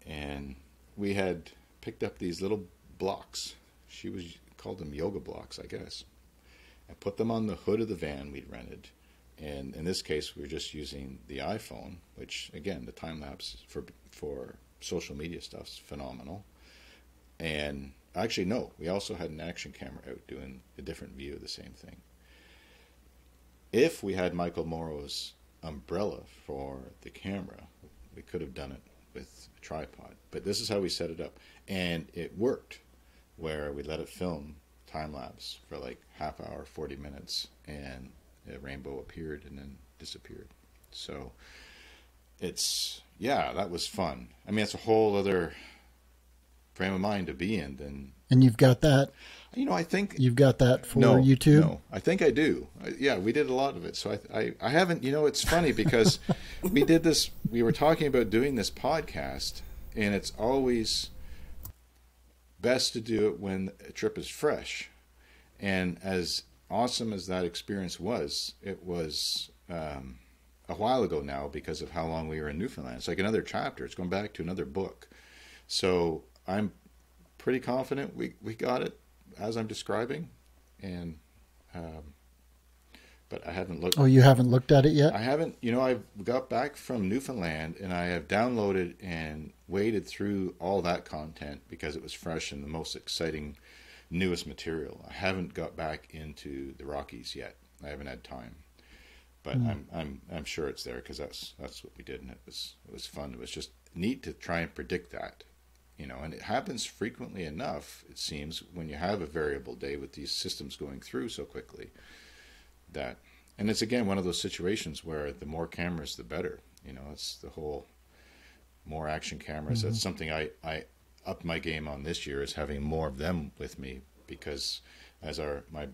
and we had picked up these little blocks. She called them yoga blocks, I guess, and put them on the hood of the van we'd rented. And in this case, we were just using the iPhone, which, again, the time-lapse for social media stuff is phenomenal. And actually, no, we also had an action camera out doing a different view of the same thing. If we had Michael Mauro's umbrella for the camera, we could have done it with a tripod. But this is how we set it up. And it worked, where we let it film time-lapse for like half hour, 40 minutes, and a rainbow appeared and then disappeared. So that was fun. I mean, it's a whole other frame of mind to be in. And you've got that. I think you've got that for YouTube. No, I think I do. Yeah, we did a lot of it. So I haven't. It's funny because we did this. We were talking about doing this podcast, and it's always best to do it when a trip is fresh. And as awesome as that experience was, it was a while ago now because of how long we were in Newfoundland. It's like another chapter. It's going back to another book. So I'm pretty confident we got it as I'm describing, and but I haven't looked. Oh, you haven't looked at it yet? I haven't. I've got back from Newfoundland, and I have downloaded and waded through all that content because it was fresh and the most exciting, newest material. I haven't got back into the Rockies yet. I haven't had time, but I'm sure it's there because that's what we did, and it was fun. It was just neat to try and predict that. And it happens frequently enough, it seems, when you have a variable day with these systems going through so quickly. And it's, again, one of those situations where the more cameras, the better. It's the whole more action cameras. That's something I upped my game on this year, is having more of them with me, because as my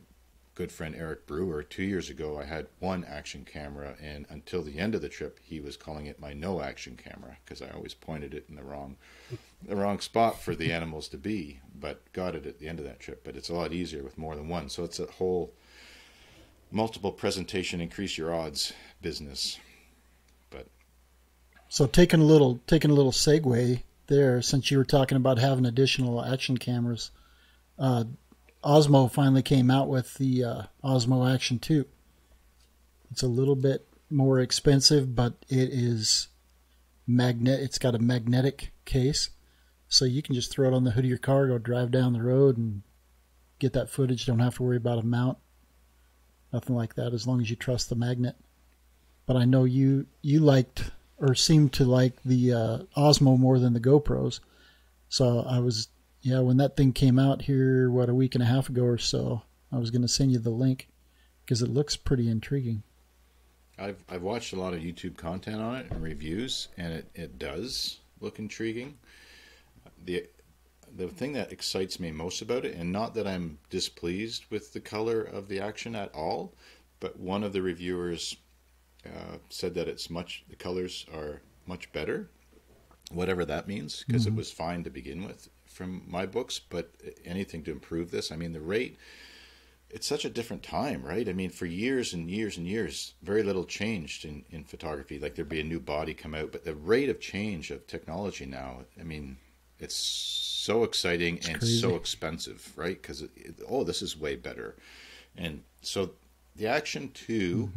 good friend Eric Brewer, 2 years ago, I had one action camera, and until the end of the trip, he was calling it my no action camera, because I always pointed it in the wrong spot for the animals to be, but got it at the end of that trip. But it's a lot easier with more than one. So it's a whole multiple presentation, increase your odds business. But so taking a little segue there, since you were talking about having additional action cameras, Osmo finally came out with the Osmo Action 2. It's a little bit more expensive, but it is it's got a magnetic case, so you can just throw it on the hood of your car, go drive down the road, and get that footage. Don't have to worry about a mount, nothing like that, as long as you trust the magnet. But I know you liked or seemed to like the Osmo more than the GoPros, so I was when that thing came out here, a week and a half ago or so, I was going to send you the link because it looks pretty intriguing. I've watched a lot of YouTube content on it and reviews, and it does look intriguing. The thing that excites me most about it, and not that I'm displeased with the color of the Action at all, but one of the reviewers said that the colors are much better, whatever that means, because it was fine to begin with from my books, but anything to improve this. I mean, the rate, it's such a different time, right? I mean, for years and years and years, very little changed in photography. Like there'd be a new body come out, but the rate of change of technology now, I mean, it's so exciting and crazy. So expensive, right? Because, this is way better. And so the Action 2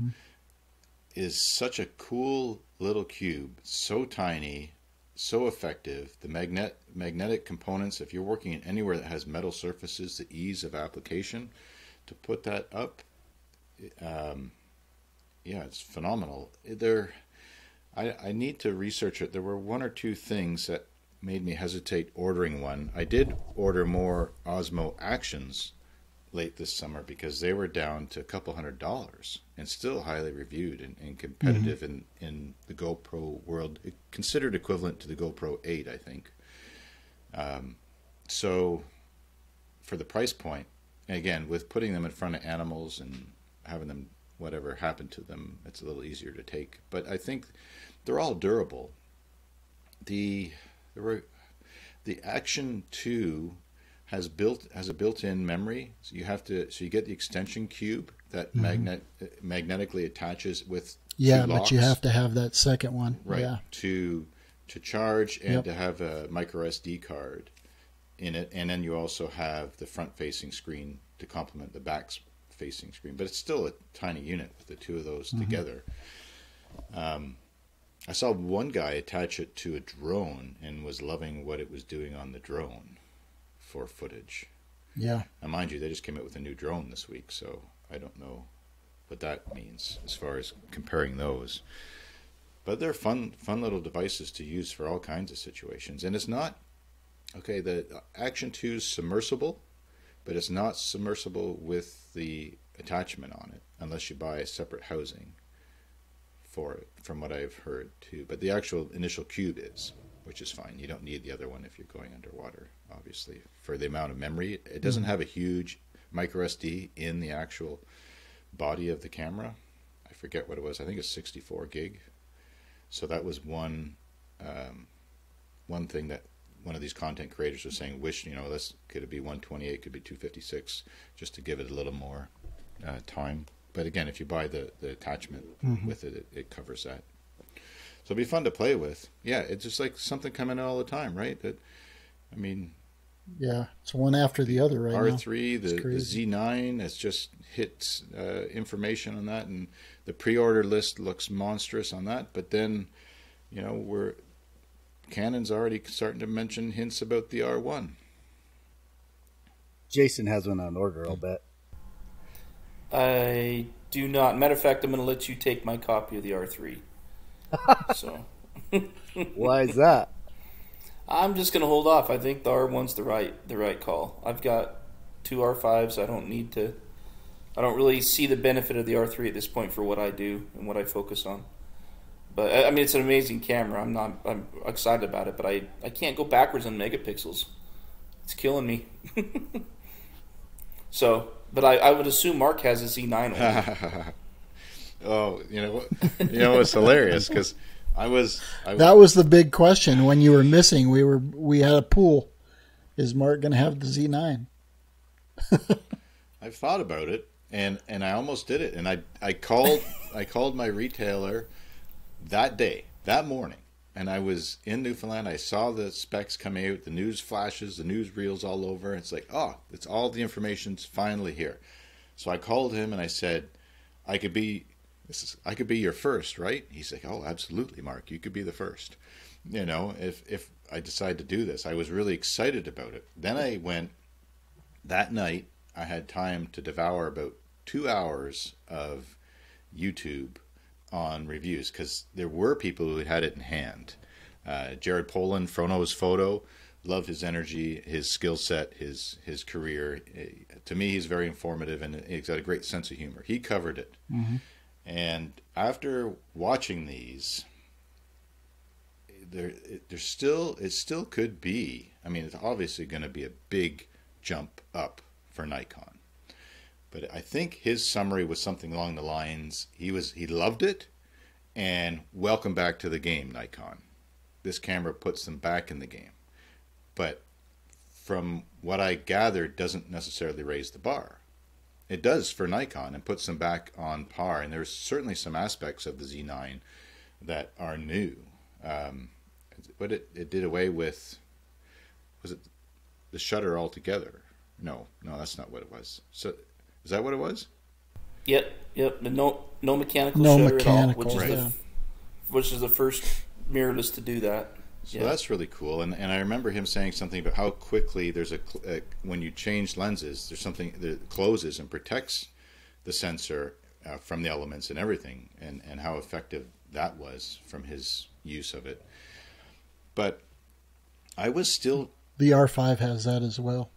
is such a cool little cube, so tiny, so effective. The magnetic components, if you're working in anywhere that has metal surfaces, the ease of application to put that up, it's phenomenal. I need to research it. There were one or two things that made me hesitate ordering one. I did order more Osmo Actions late this summer because they were down to a couple $100 and still highly reviewed and competitive in the GoPro world, considered equivalent to the GoPro 8, I think. So for the price point, again, with putting them in front of animals and having them, whatever happened to them, it's a little easier to take. But I think they're all durable. The Action 2 has a built-in memory, so you get the extension cube that magnetically attaches with two locks. But you have to have that second one, right? To charge and to have a micro SD card in it, and then you also have the front-facing screen to complement the back-facing screen. But it's still a tiny unit with the two of those together. I saw one guy attach it to a drone and was loving what it was doing on the drone for footage. Yeah. Now, mind you, they just came out with a new drone this week, so I don't know what that means as far as comparing those. But they're fun little devices to use for all kinds of situations. And it's not, the Action 2 is submersible, but it's not submersible with the attachment on it, unless you buy a separate housing for it, from what I've heard too. But the actual initial cube is, which is fine. You don't need the other one if you're going underwater, obviously, for the amount of memory. It doesn't have a huge micro SD in the actual body of the camera. I forget what it was. I think it's 64 gig. So that was one thing that one of these content creators was saying, could it be 128, could be 256, just to give it a little more time. But again, if you buy the attachment with it, it covers that. So it'll be fun to play with. Yeah, it's just like something coming out all the time, right? It's one after the other right R3, now. The Z9 has just hit information on that, and the pre-order list looks monstrous on that. But then, Canon's already starting to mention hints about the R1. Jason has one on order, I'll bet. I do not. Matter of fact, I'm going to let you take my copy of the R3. So, why is that? I'm just going to hold off. I think the R1's the right call. I've got two R5s. I don't really see the benefit of the R3 at this point for what I do and what I focus on. But it's an amazing camera. I'm excited about it, but I can't go backwards on megapixels. It's killing me. So, but I would assume Mark has a Z9 on. Oh, it's hilarious because that was the big question when you were missing. We had a pool. Is Mark going to have the Z9? I've thought about it, and I almost did it. And I called my retailer that morning, and I was in Newfoundland. I saw the specs coming out, the news flashes, the news reels all over. It's like, oh, it's all the information's finally here. So I called him and I said, I could be your first, right? He's like, oh, absolutely, Mark. You could be the first. You know, if I decide to do this. I was really excited about it. Then I went, that night, I had time to devour about 2 hours of YouTube on reviews, because there were people who had it in hand. Jared Poland, Frono's Photo, loved his energy, his skill set, his career. To me, he's very informative, and he's got a great sense of humor. He covered it. Mm-hmm. And after watching these, it still could be, I mean, it's obviously going to be a big jump up for Nikon. But I think his summary was something along the lines, he loved it, and welcome back to the game, Nikon. This camera puts them back in the game. But from what I gathered, doesn't necessarily raise the bar. It does for Nikon and puts them back on par. And there's certainly some aspects of the Z9 that are new. But it did away with, was it the shutter altogether? No, that's not what it was. So is that what it was? Yep. No mechanical no shutter mechanical, at all, right. which is the first mirrorless to do that. So that's really cool. And I remember him saying something about how quickly there's when you change lenses, there's something that closes and protects the sensor from the elements and everything, and how effective that was from his use of it. But I was still... The R5 has that as well.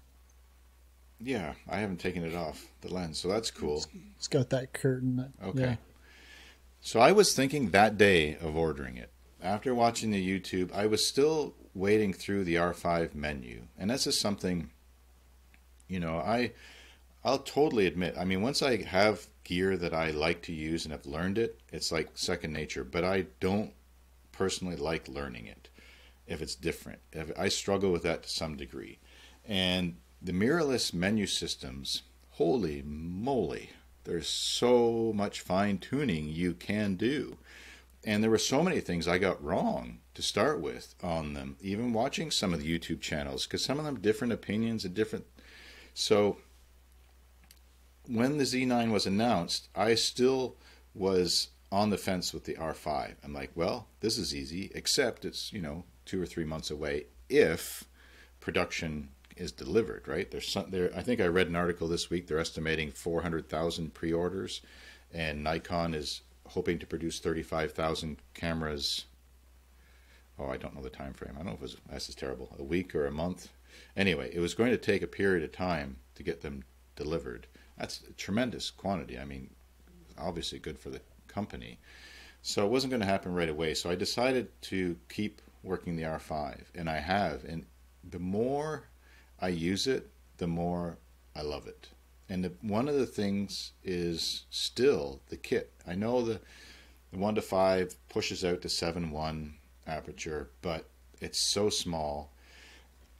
Yeah, I haven't taken it off the lens, so that's cool. It's got that curtain. Okay. Yeah. So I was thinking that day of ordering it. After watching the YouTube, I was still wading through the R5 menu. And this is something, you know, I'll totally admit, I mean, once I have gear that I like to use and have learned it, it's like second nature. But I don't personally like learning it if it's different. I struggle with that to some degree. And the mirrorless menu systems, holy moly, there's so much fine-tuning you can do. And there were so many things I got wrong to start with on them, even watching some of the YouTube channels, because some of them different opinions and different. So when the Z9 was announced, I still was on the fence with the R5. I'm like, well, this is easy, except it's, 2 or 3 months away if production is delivered, right? I think I read an article this week, they're estimating 400,000 pre-orders, and Nikon is hoping to produce 35,000 cameras. Oh, I don't know the time frame. I don't know if it was, this is terrible, a week or a month. Anyway, it was going to take a period of time to get them delivered. That's a tremendous quantity. I mean, obviously good for the company. So it wasn't going to happen right away. So I decided to keep working the R5, and I have. And the more I use it, the more I love it. And one of the things is still the kit. I know the 1:5 pushes out to 7:1 aperture, but it's so small.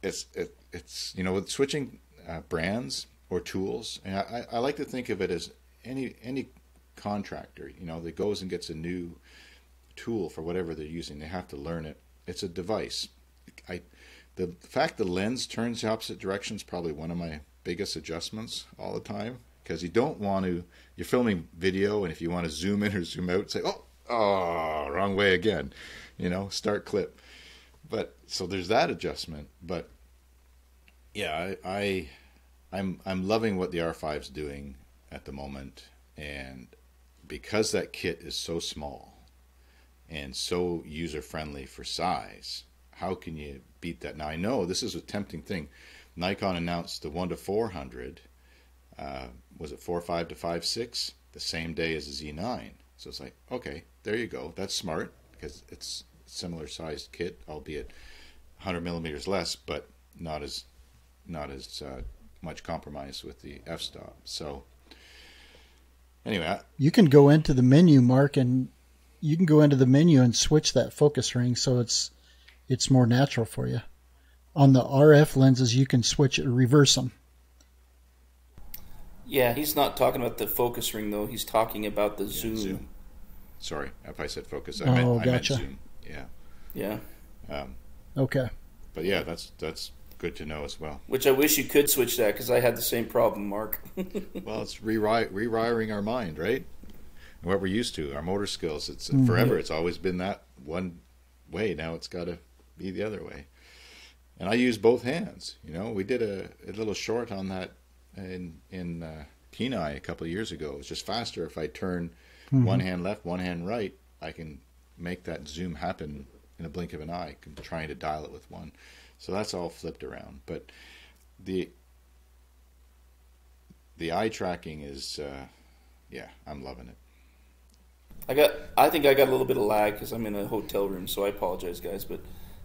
It's with switching brands or tools. And I like to think of it as any contractor, that goes and gets a new tool for whatever they're using. They have to learn it. It's a device. The fact the lens turns the opposite direction is probably one of my biggest adjustments all the time, because you don't want to, you're filming video, and if you want to zoom in or zoom out, say, oh, wrong way again, start clip. But so there's that adjustment. But yeah, I'm loving what the R5's doing at the moment, and because that kit is so small and so user friendly for size, how can you beat that? Now I know this is a tempting thing. Nikon announced the 1-400, was it 4.5 to 5.6, the same day as the Z9. So it's like, okay, there you go. That's smart, because it's similar sized kit, albeit 100 millimeters less, but not as much compromise with the f-stop. So anyway, you can go into the menu, Mark, and you can go into the menu and switch that focus ring so it's more natural for you. On the RF lenses, you can switch it, reverse them. Yeah, he's not talking about the focus ring, though. He's talking about the zoom. Sorry, if I said focus, I meant gotcha. zoom. Yeah. Yeah. Okay. But yeah, that's good to know as well. Which I wish you could switch that, because I had the same problem, Mark. Well, it's rewiring our mind, right? And what we're used to, our motor skills. It's forever. It's always been that one way. Now it's got to be the other way. And I use both hands. You know, we did a little short on that in Kenai a couple of years ago. It's just faster if I turn one hand left, one hand right. I can make that zoom happen in a blink of an eye. I'm trying to dial it with one. So that's all flipped around. But the eye tracking is, I'm loving it. I think I got a little bit of lag because I'm in a hotel room, so I apologize, guys. But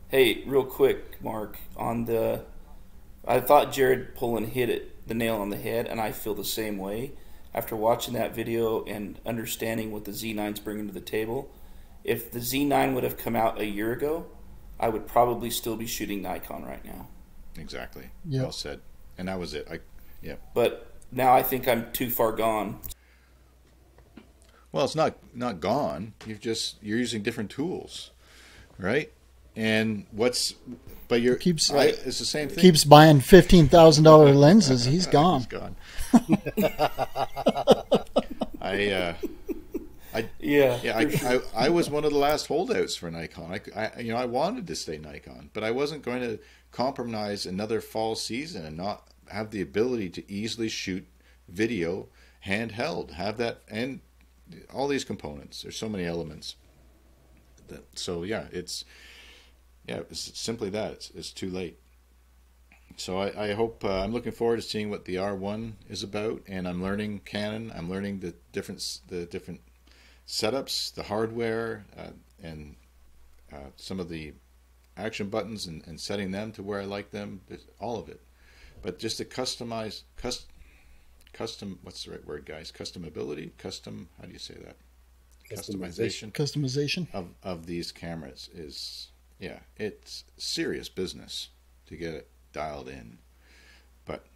hey, real quick, Mark, I thought Jared Pullen hit the nail on the head, and I feel the same way. After watching that video and understanding what the Z9's bringing to the table, if the Z9 would have come out a year ago, I would probably still be shooting Nikon right now. Exactly. Yep. Well said. And that was it. But now I think I'm too far gone. Well, it's not gone. You're using different tools, right? And it's the same thing. Keeps buying $15,000 lenses. He's gone. He's gone. I was one of the last holdouts for Nikon. I wanted to stay Nikon, but I wasn't going to compromise another fall season and not have the ability to easily shoot video handheld. Have that and all these components. There's so many elements. It's simply that. It's too late. So I hope I'm looking forward to seeing what the R1 is about, and I'm learning Canon. I'm learning the different setups, the hardware, and some of the action buttons, and setting them to where I like them. All of it, but just to customize, custom. What's the right word, guys? Customability, custom. How do you say that? Customization of these cameras is it's serious business to get it dialed in, but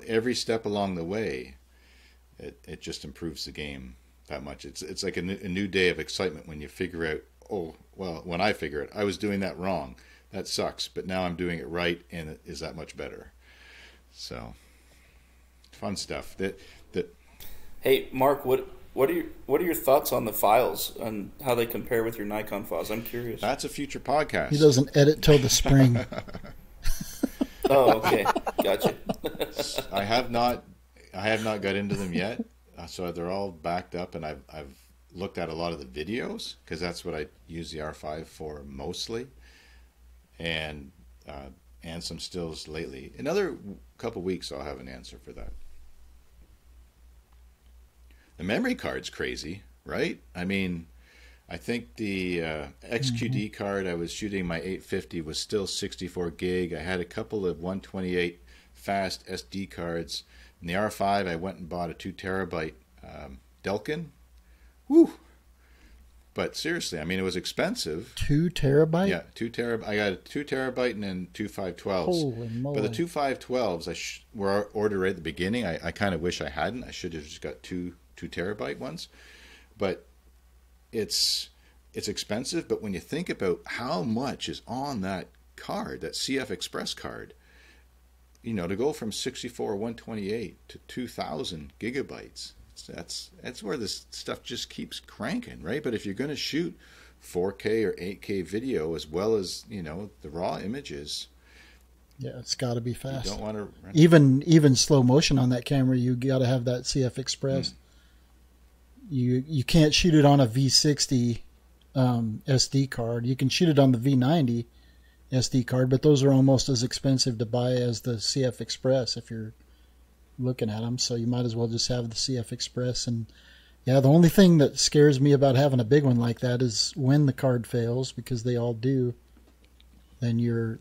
every step along the way, it just improves the game that much. It's like a new day of excitement when you figure out, when I figure it, I was doing that wrong. That sucks, but now I'm doing it right, and it is that much better. So fun stuff. Hey, Mark, what are your thoughts on the files and how they compare with your Nikon files? I'm curious. That's a future podcast. He doesn't edit till the spring. Oh, okay, gotcha. I have not got into them yet, so they're all backed up, and I've looked at a lot of the videos because that's what I use the R5 for mostly, and some stills lately. Another couple weeks, I'll have an answer for that. The memory card's crazy, right? I mean, I think the XQD card I was shooting my 850 was still 64 gig. I had a couple of 128 fast SD cards. In the R5, I went and bought a 2 terabyte Delkin. Woo! But seriously, I mean, it was expensive. 2 terabyte? Yeah, 2 terabyte. I got a 2 terabyte and then 2 512s. Holy moly. But the 2 512s were ordered right at the beginning. I kind of wish I hadn't. I should have just got two 2 terabyte ones. But it's expensive. But when you think about how much is on that card, that CF Express card, to go from 64 128 to 2,000 gigabytes, that's where this stuff just keeps cranking, right? But if you're going to shoot 4K or 8K video as well as the raw images, it's got to be fast. You don't want to even slow motion on that camera. You got to have that CF Express. You can't shoot it on a V60 SD card. You can shoot it on the V90 SD card, but those are almost as expensive to buy as the CF Express if you're looking at them. So you might as well just have the CF Express. And the only thing that scares me about having a big one like that is when the card fails, because they all do. Then you're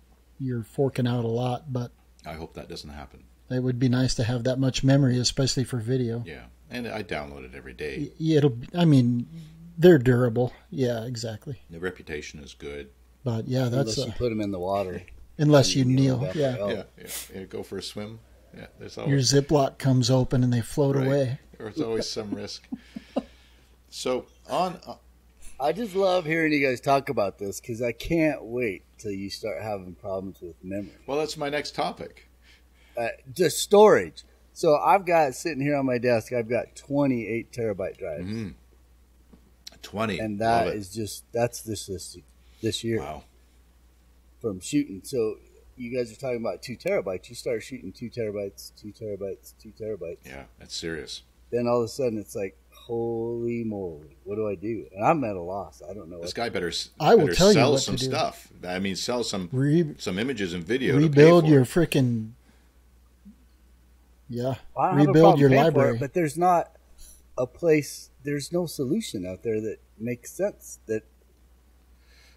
forking out a lot. But I hope that doesn't happen. It would be nice to have that much memory, especially for video. Yeah, and I download it every day. They're durable. Yeah, exactly. The reputation is good. But that's unless you put them in the water. Unless you kneel. Yeah. Go for a swim. Yeah, there's always your Ziploc comes open and they float away. There's always some risk. So I I just love hearing you guys talk about this because I can't wait till you start having problems with memory. Well, that's my next topic. Just storage. So I've got sitting here on my desk, I've got 28 terabyte drives. 20. And that's this year. Wow. From shooting. So you guys are talking about 2 terabytes. You start shooting 2 terabytes, 2 terabytes, 2 terabytes. Yeah, that's serious. Then all of a sudden it's like, holy moly, what do I do? And I'm at a loss. I don't know. This guy better I will tell you sell what some to do. stuff. I mean, sell some images and video. Rebuild to pay for your it. freaking. Yeah. I don't have a Rebuild problem your paying for library. it, but there's not a place, there's no solution out there that makes sense. That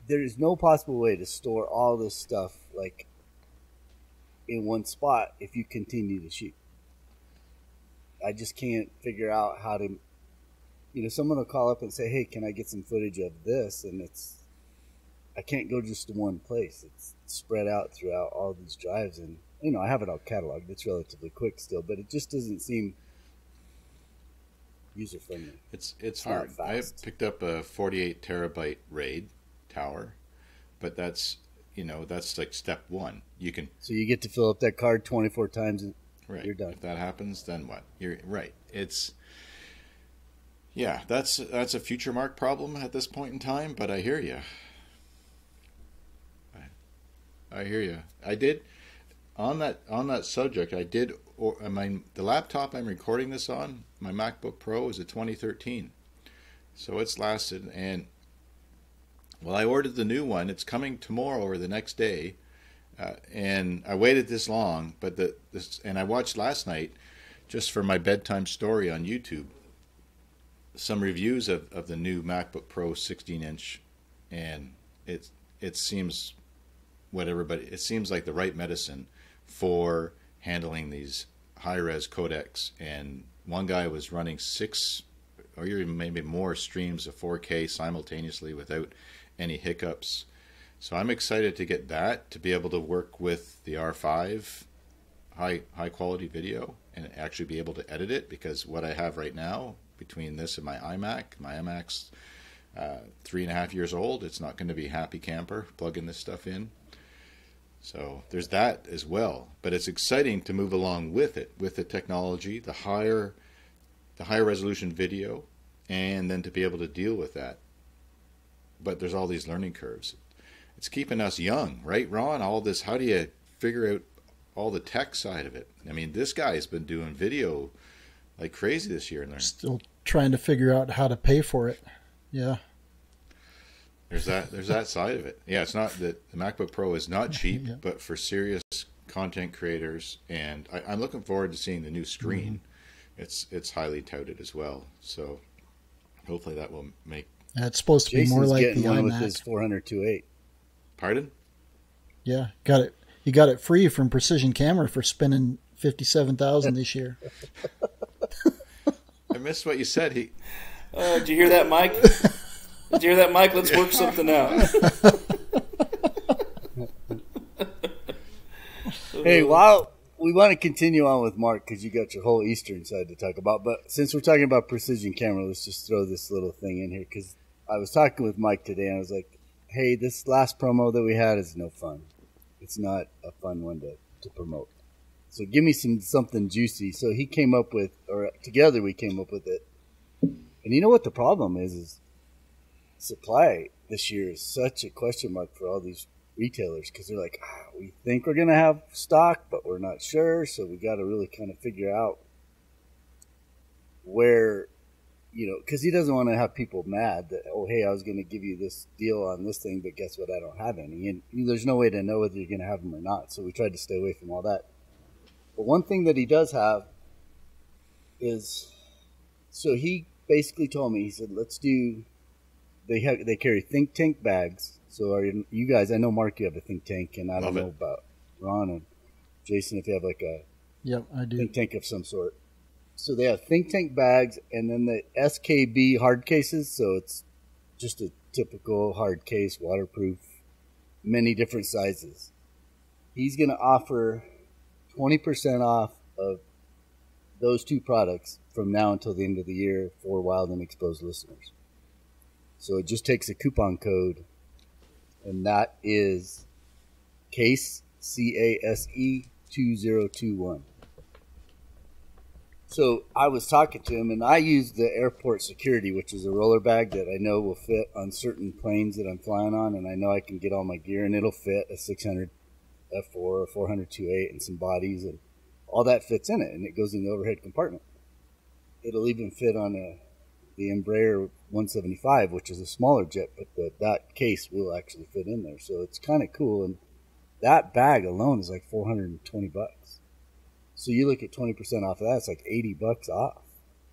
there is no possible way to store all this stuff like in one spot if you continue to shoot. I just can't figure out how to, someone will call up and say, hey, can I get some footage of this? And I can't go just to one place. It's spread out throughout all these drives. And, I have it all cataloged. It's relatively quick still, but it just doesn't seem user friendly. It's hard. I picked up a 48 terabyte RAID tower, but that's like step one. So you get to fill up that card 24 times and you're done. If that happens, then what? You're right. That's a future Mark problem at this point in time, but I hear you. I hear you. I did on that subject. The laptop I'm recording this on, my MacBook Pro, is a 2013, so it's lasted. And I ordered the new one. It's coming tomorrow or the next day, and I waited this long. But I watched last night, just for my bedtime story on YouTube, some reviews of the new MacBook Pro 16-inch, and it seems it seems like the right medicine for handling these high-res codecs. And one guy was running 6 or even maybe more streams of 4K simultaneously without any hiccups. So I'm excited to get that, to be able to work with the R5 high quality video and actually be able to edit it, because what I have right now, between this and my iMac's 3.5 years old, it's not going to be happy camper plugging this stuff in. So there's that as well. But it's exciting to move along with it, with the technology, the higher resolution video, and then to be able to deal with that. But there's all these learning curves. It's keeping us young, right, Ron? All this, how do you figure out all the tech side of it? I mean, this guy's been doing video like crazy this year. And still trying to figure out how to pay for it. Yeah. There's that side of it. Yeah, it's not that the MacBook Pro is not cheap, Yeah. but for serious content creators, and I'm looking forward to seeing the new screen. It's highly touted as well. So hopefully that will make. It's supposed to be Jason's more like getting the one iMac. with his 400-28. Pardon? Yeah, got it. You got it free from Precision Camera for spending $57,000 this year. I missed what you said. Did you hear that, Mike? Did you hear that, Mike? Let's work something out. Hey, well, we want to continue on with Mark because you got your whole Eastern side to talk about. But since we're talking about Precision Camera, let's just throw this little thing in here, because I was talking with Mike today and I was like, hey, this last promo that we had is no fun. It's not a fun one to promote. So give me something juicy. So he came up with, or together we came up with it. And you know what the problem is supply this year is such a question mark for all these retailers, because they're like, we think we're going to have stock, but we're not sure. So we got to really kind of figure out where, because he doesn't want to have people mad that, oh, hey, I was going to give you this deal on this thing, but guess what? I don't have any. And there's no way to know whether you're going to have them or not. So we tried to stay away from all that. But one thing that he does have is, so he basically told me, he said, let's do, they carry think tank bags. So are you guys, I know, Mark, you have a think tank, and I don't know about Ron and Jason if you have like a I do. think tank of some sort. So they have think tank bags, and then the SKB hard cases. So it's just a typical hard case, waterproof, many different sizes. He's going to offer 20% off of those two products from now until the end of the year for Wild and Exposed listeners. So it just takes a coupon code, and that is CASE, CASE 2021. So I was talking to him, and I use the airport security, which is a roller bag that I know will fit on certain planes that I'm flying on, and I know I can get all my gear, and it'll fit a 600 F4 or 400 2.8 and some bodies, and all that fits in it, and it goes in the overhead compartment. It'll even fit on the Embraer 175, which is a smaller jet, but that case will actually fit in there, so it's kind of cool. And that bag alone is like $420. So you look at 20% off of that, it's like $80 off.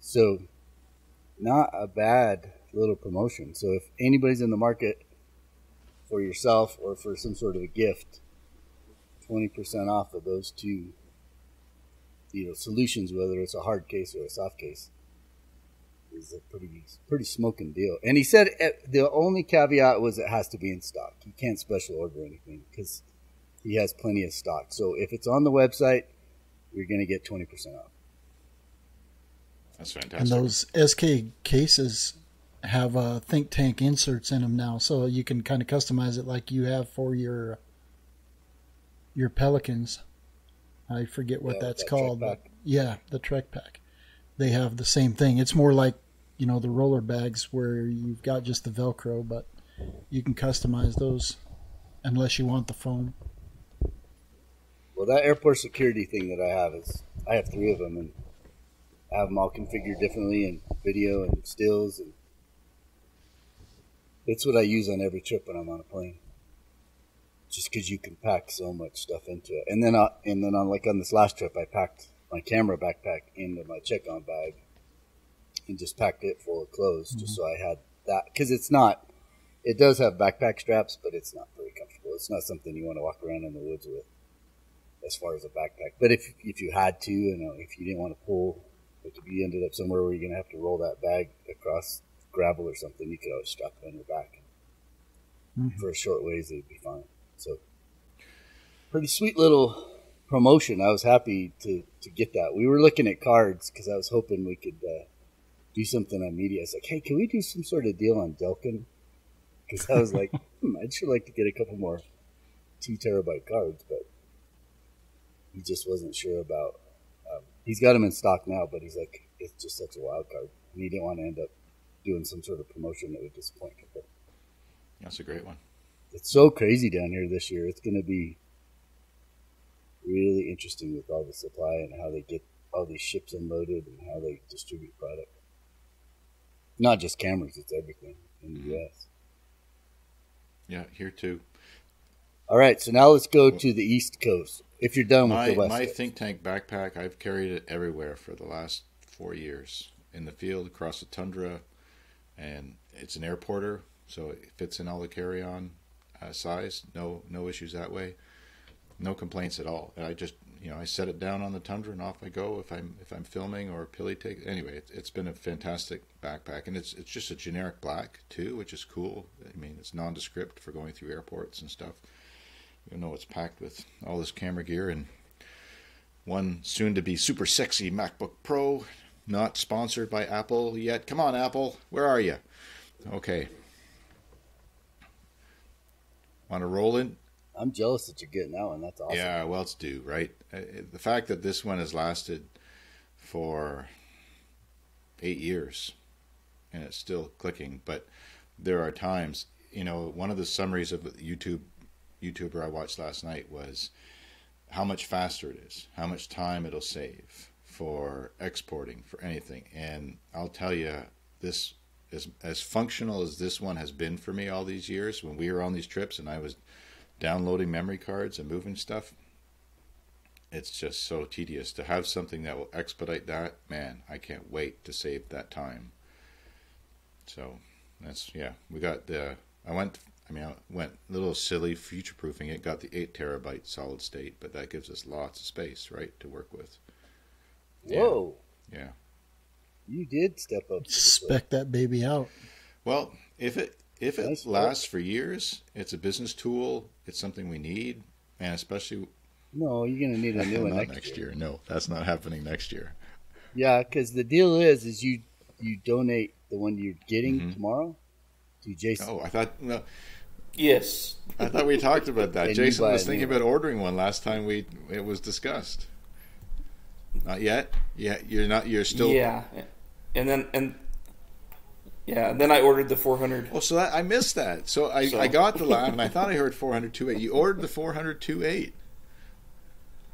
So not a bad little promotion. So if anybody's in the market for yourself or for some sort of a gift, 20% off of those two, solutions, whether it's a hard case or a soft case, is a pretty smoking deal. And he said the only caveat was it has to be in stock. You can't special order anything because he has plenty of stock. So if it's on the website, you're going to get 20% off. That's fantastic. And those SK cases have think tank inserts in them now, so you can kind of customize it like you have for your Pelicans. I forget what that's called. But yeah, the Trek Pack. They have the same thing. It's more like, the roller bags where you've got just the Velcro, but you can customize those unless you want the foam. Well, that airport security thing that I have 3 of them, and I have them all configured differently in video and stills, and it's what I use on every trip when I'm on a plane. Just because you can pack so much stuff into it, and then on this last trip, I packed my camera backpack into my check-on bag, and just packed it full of clothes, just so I had that, because it does have backpack straps, but it's not very comfortable. It's not something you want to walk around in the woods with, as far as a backpack. But if you had to, if you didn't want to pull, like if you ended up somewhere where you're going to have to roll that bag across gravel or something, you could always strap it on your back. For a short ways, it'd be fine. So, pretty sweet little promotion. I was happy to get that. We were looking at cards because I was hoping we could do something on media. I was like, hey, can we do some sort of deal on Delkin? Because I was like, I'd sure like to get a couple more 2 terabyte cards, but he just wasn't sure about. He's got them in stock now, but he's like, it's just such a wild card, and he didn't want to end up doing some sort of promotion that would disappoint people. That's a great one. It's so crazy down here this year. It's going to be really interesting with all the supply and how they get all these ships unloaded and how they distribute product. Not just cameras, it's everything in the U.S. Yeah, here too. All right, so now let's go to the East Coast. If you're done with the West My Coast. think tank backpack, I've carried it everywhere for the last 4 years. In the field, across the tundra, and it's an airporter, so it fits in all the carry-on size. No issues that way. No complaints at all. I just, I set it down on the tundra and off I go if I'm filming or Pilly take. Anyway, it's been a fantastic backpack, and it's just a generic black too, which is cool. I mean, it's nondescript for going through airports and stuff. It's packed with all this camera gear and one soon-to-be super sexy MacBook Pro, not sponsored by Apple yet. Come on, Apple, where are you? Okay. Want to roll in? I'm jealous that you're getting that one. That's awesome. Yeah, well, it's due, right? The fact that this one has lasted for 8 years and it's still clicking, but there are times, one of the summaries of the YouTuber I watched last night was how much faster it is, how much time it'll save for exporting for anything. And I'll tell you, this is as functional as this one has been for me all these years. When we were on these trips and I was downloading memory cards and moving stuff, it's just so tedious. To have something that will expedite that, man, I can't wait to save that time. So that's, we got I went a little silly future-proofing it, got the 8 terabyte solid state, but that gives us lots of space, right, to work with. Whoa. Yeah. You did step up. Spec that baby out. Well, if it lasts for years, it's a business tool. It's something we need, and especially. No, you're going to need a new one next year. No, that's not happening next year. Yeah, because the deal is you donate the one you're getting tomorrow Do Jason? Oh, I thought no. Yes. I thought we talked about that. And you Jason buy was a thinking new about ordering one last time it was discussed. Not yet. Yeah, you're not. You're still. Yeah, and then I ordered the 400. Oh, so I missed that. So I got the lab, and I thought I heard 400-2.8. You ordered the 400-2.8.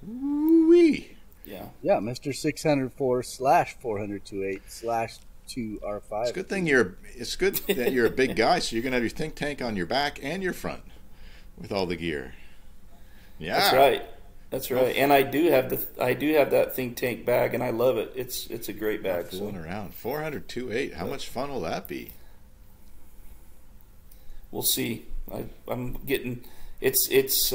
Woo-wee. Yeah. Yeah, Mr. 604/400-2.8/2R5. It's a good thing it's good that you're a big guy, so you're gonna have your think tank on your back and your front with all the gear. Yeah, That's right. That's right. And I do have that think tank bag, and I love it. It's a great bag. Fooling around 400-2.8. How much fun will that be? We'll see. I'm getting it's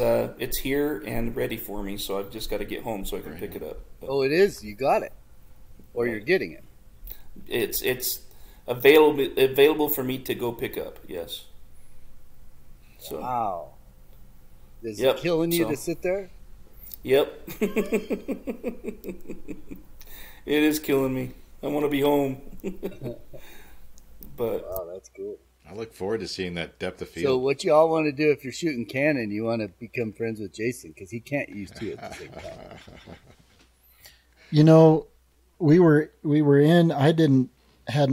here and ready for me, so I've just got to get home so I can pick it up. Oh, it is. You got it, or you're getting it. It's available for me to go pick up. Yes. So. Wow. Is it killing you to sit there? Yep. It is killing me. I want to be home. But wow, that's cool. I look forward to seeing that depth of field. So what you all want to do if you're shooting Canon, you want to become friends with Jason because he can't use two at the same time. You know, we were in. Hadn't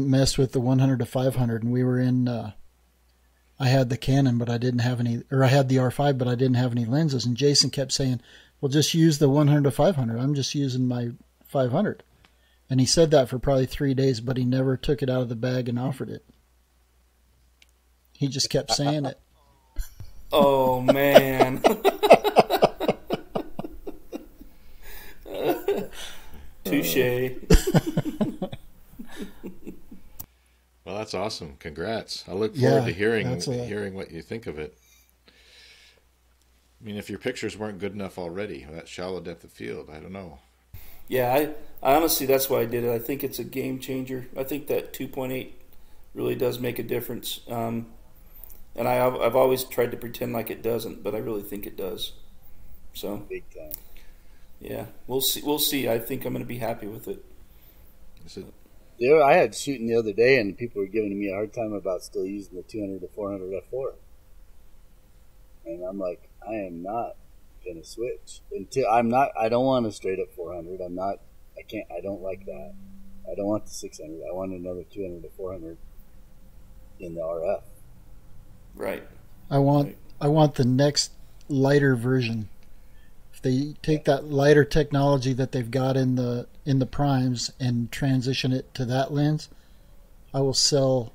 messed with the 100-500, and we were in. I had the Canon, but I didn't have any, or I had the R5, but I didn't have any lenses. And Jason kept saying, "Well, just use the 100-500. I'm just using my 500." And he said that for probably 3 days, but he never took it out of the bag and offered it. He just kept saying it. oh man. Touche. Well, that's awesome. Congrats. I look forward to hearing what you think of it. I mean, if your pictures weren't good enough already, that shallow depth of field, I don't know. Yeah, I honestly, that's why I did it. I think it's a game changer. I think that 2.8 really does make a difference. And I've always tried to pretend like it doesn't, but I really think it does. So Big time. Yeah, we'll see. We'll see. I think I'm going to be happy with it. Yeah, I had shooting the other day, and people were giving me a hard time about still using the 200-400 f4. And I'm like, I am not gonna switch until I don't want a straight up 400. I don't like that. I don't want the 600. I want another 200-400 in the RF. Right. I want the next lighter version. If they take that lighter technology that they've got in the primes and transition it to that lens, I will sell.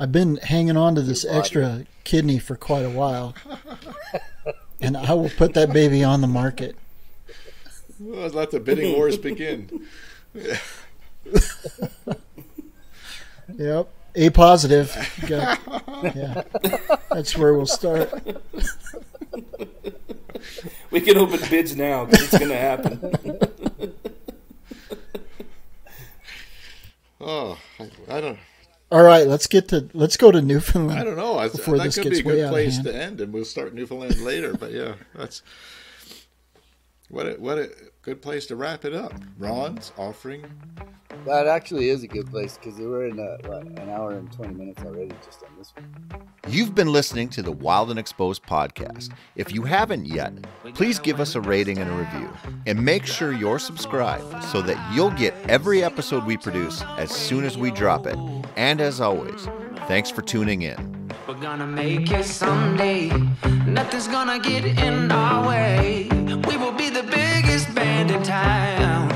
I've been hanging on to this extra kidney for quite a while, and I will put that baby on the market. Well, let the bidding wars begin. Yep. A positive. Yeah. That's where we'll start. We can open bids now because it's going to happen. Oh, I don't. All right, let's go to Newfoundland. I don't know. Before that this could gets be a good way place out of hand. to end, and we'll start Newfoundland later. But yeah, that's what a good place to wrap it up. Ron's offering. That actually is a good place because we're in an hour and 20 minutes already just on this one. You've been listening to the Wild and Exposed podcast. If you haven't yet, please give us a rating and a review. And make sure you're subscribed so that you'll get every episode we produce as soon as we drop it. And as always, thanks for tuning in. We're gonna make it someday. Nothing's gonna get in our way. We will be the biggest band in town.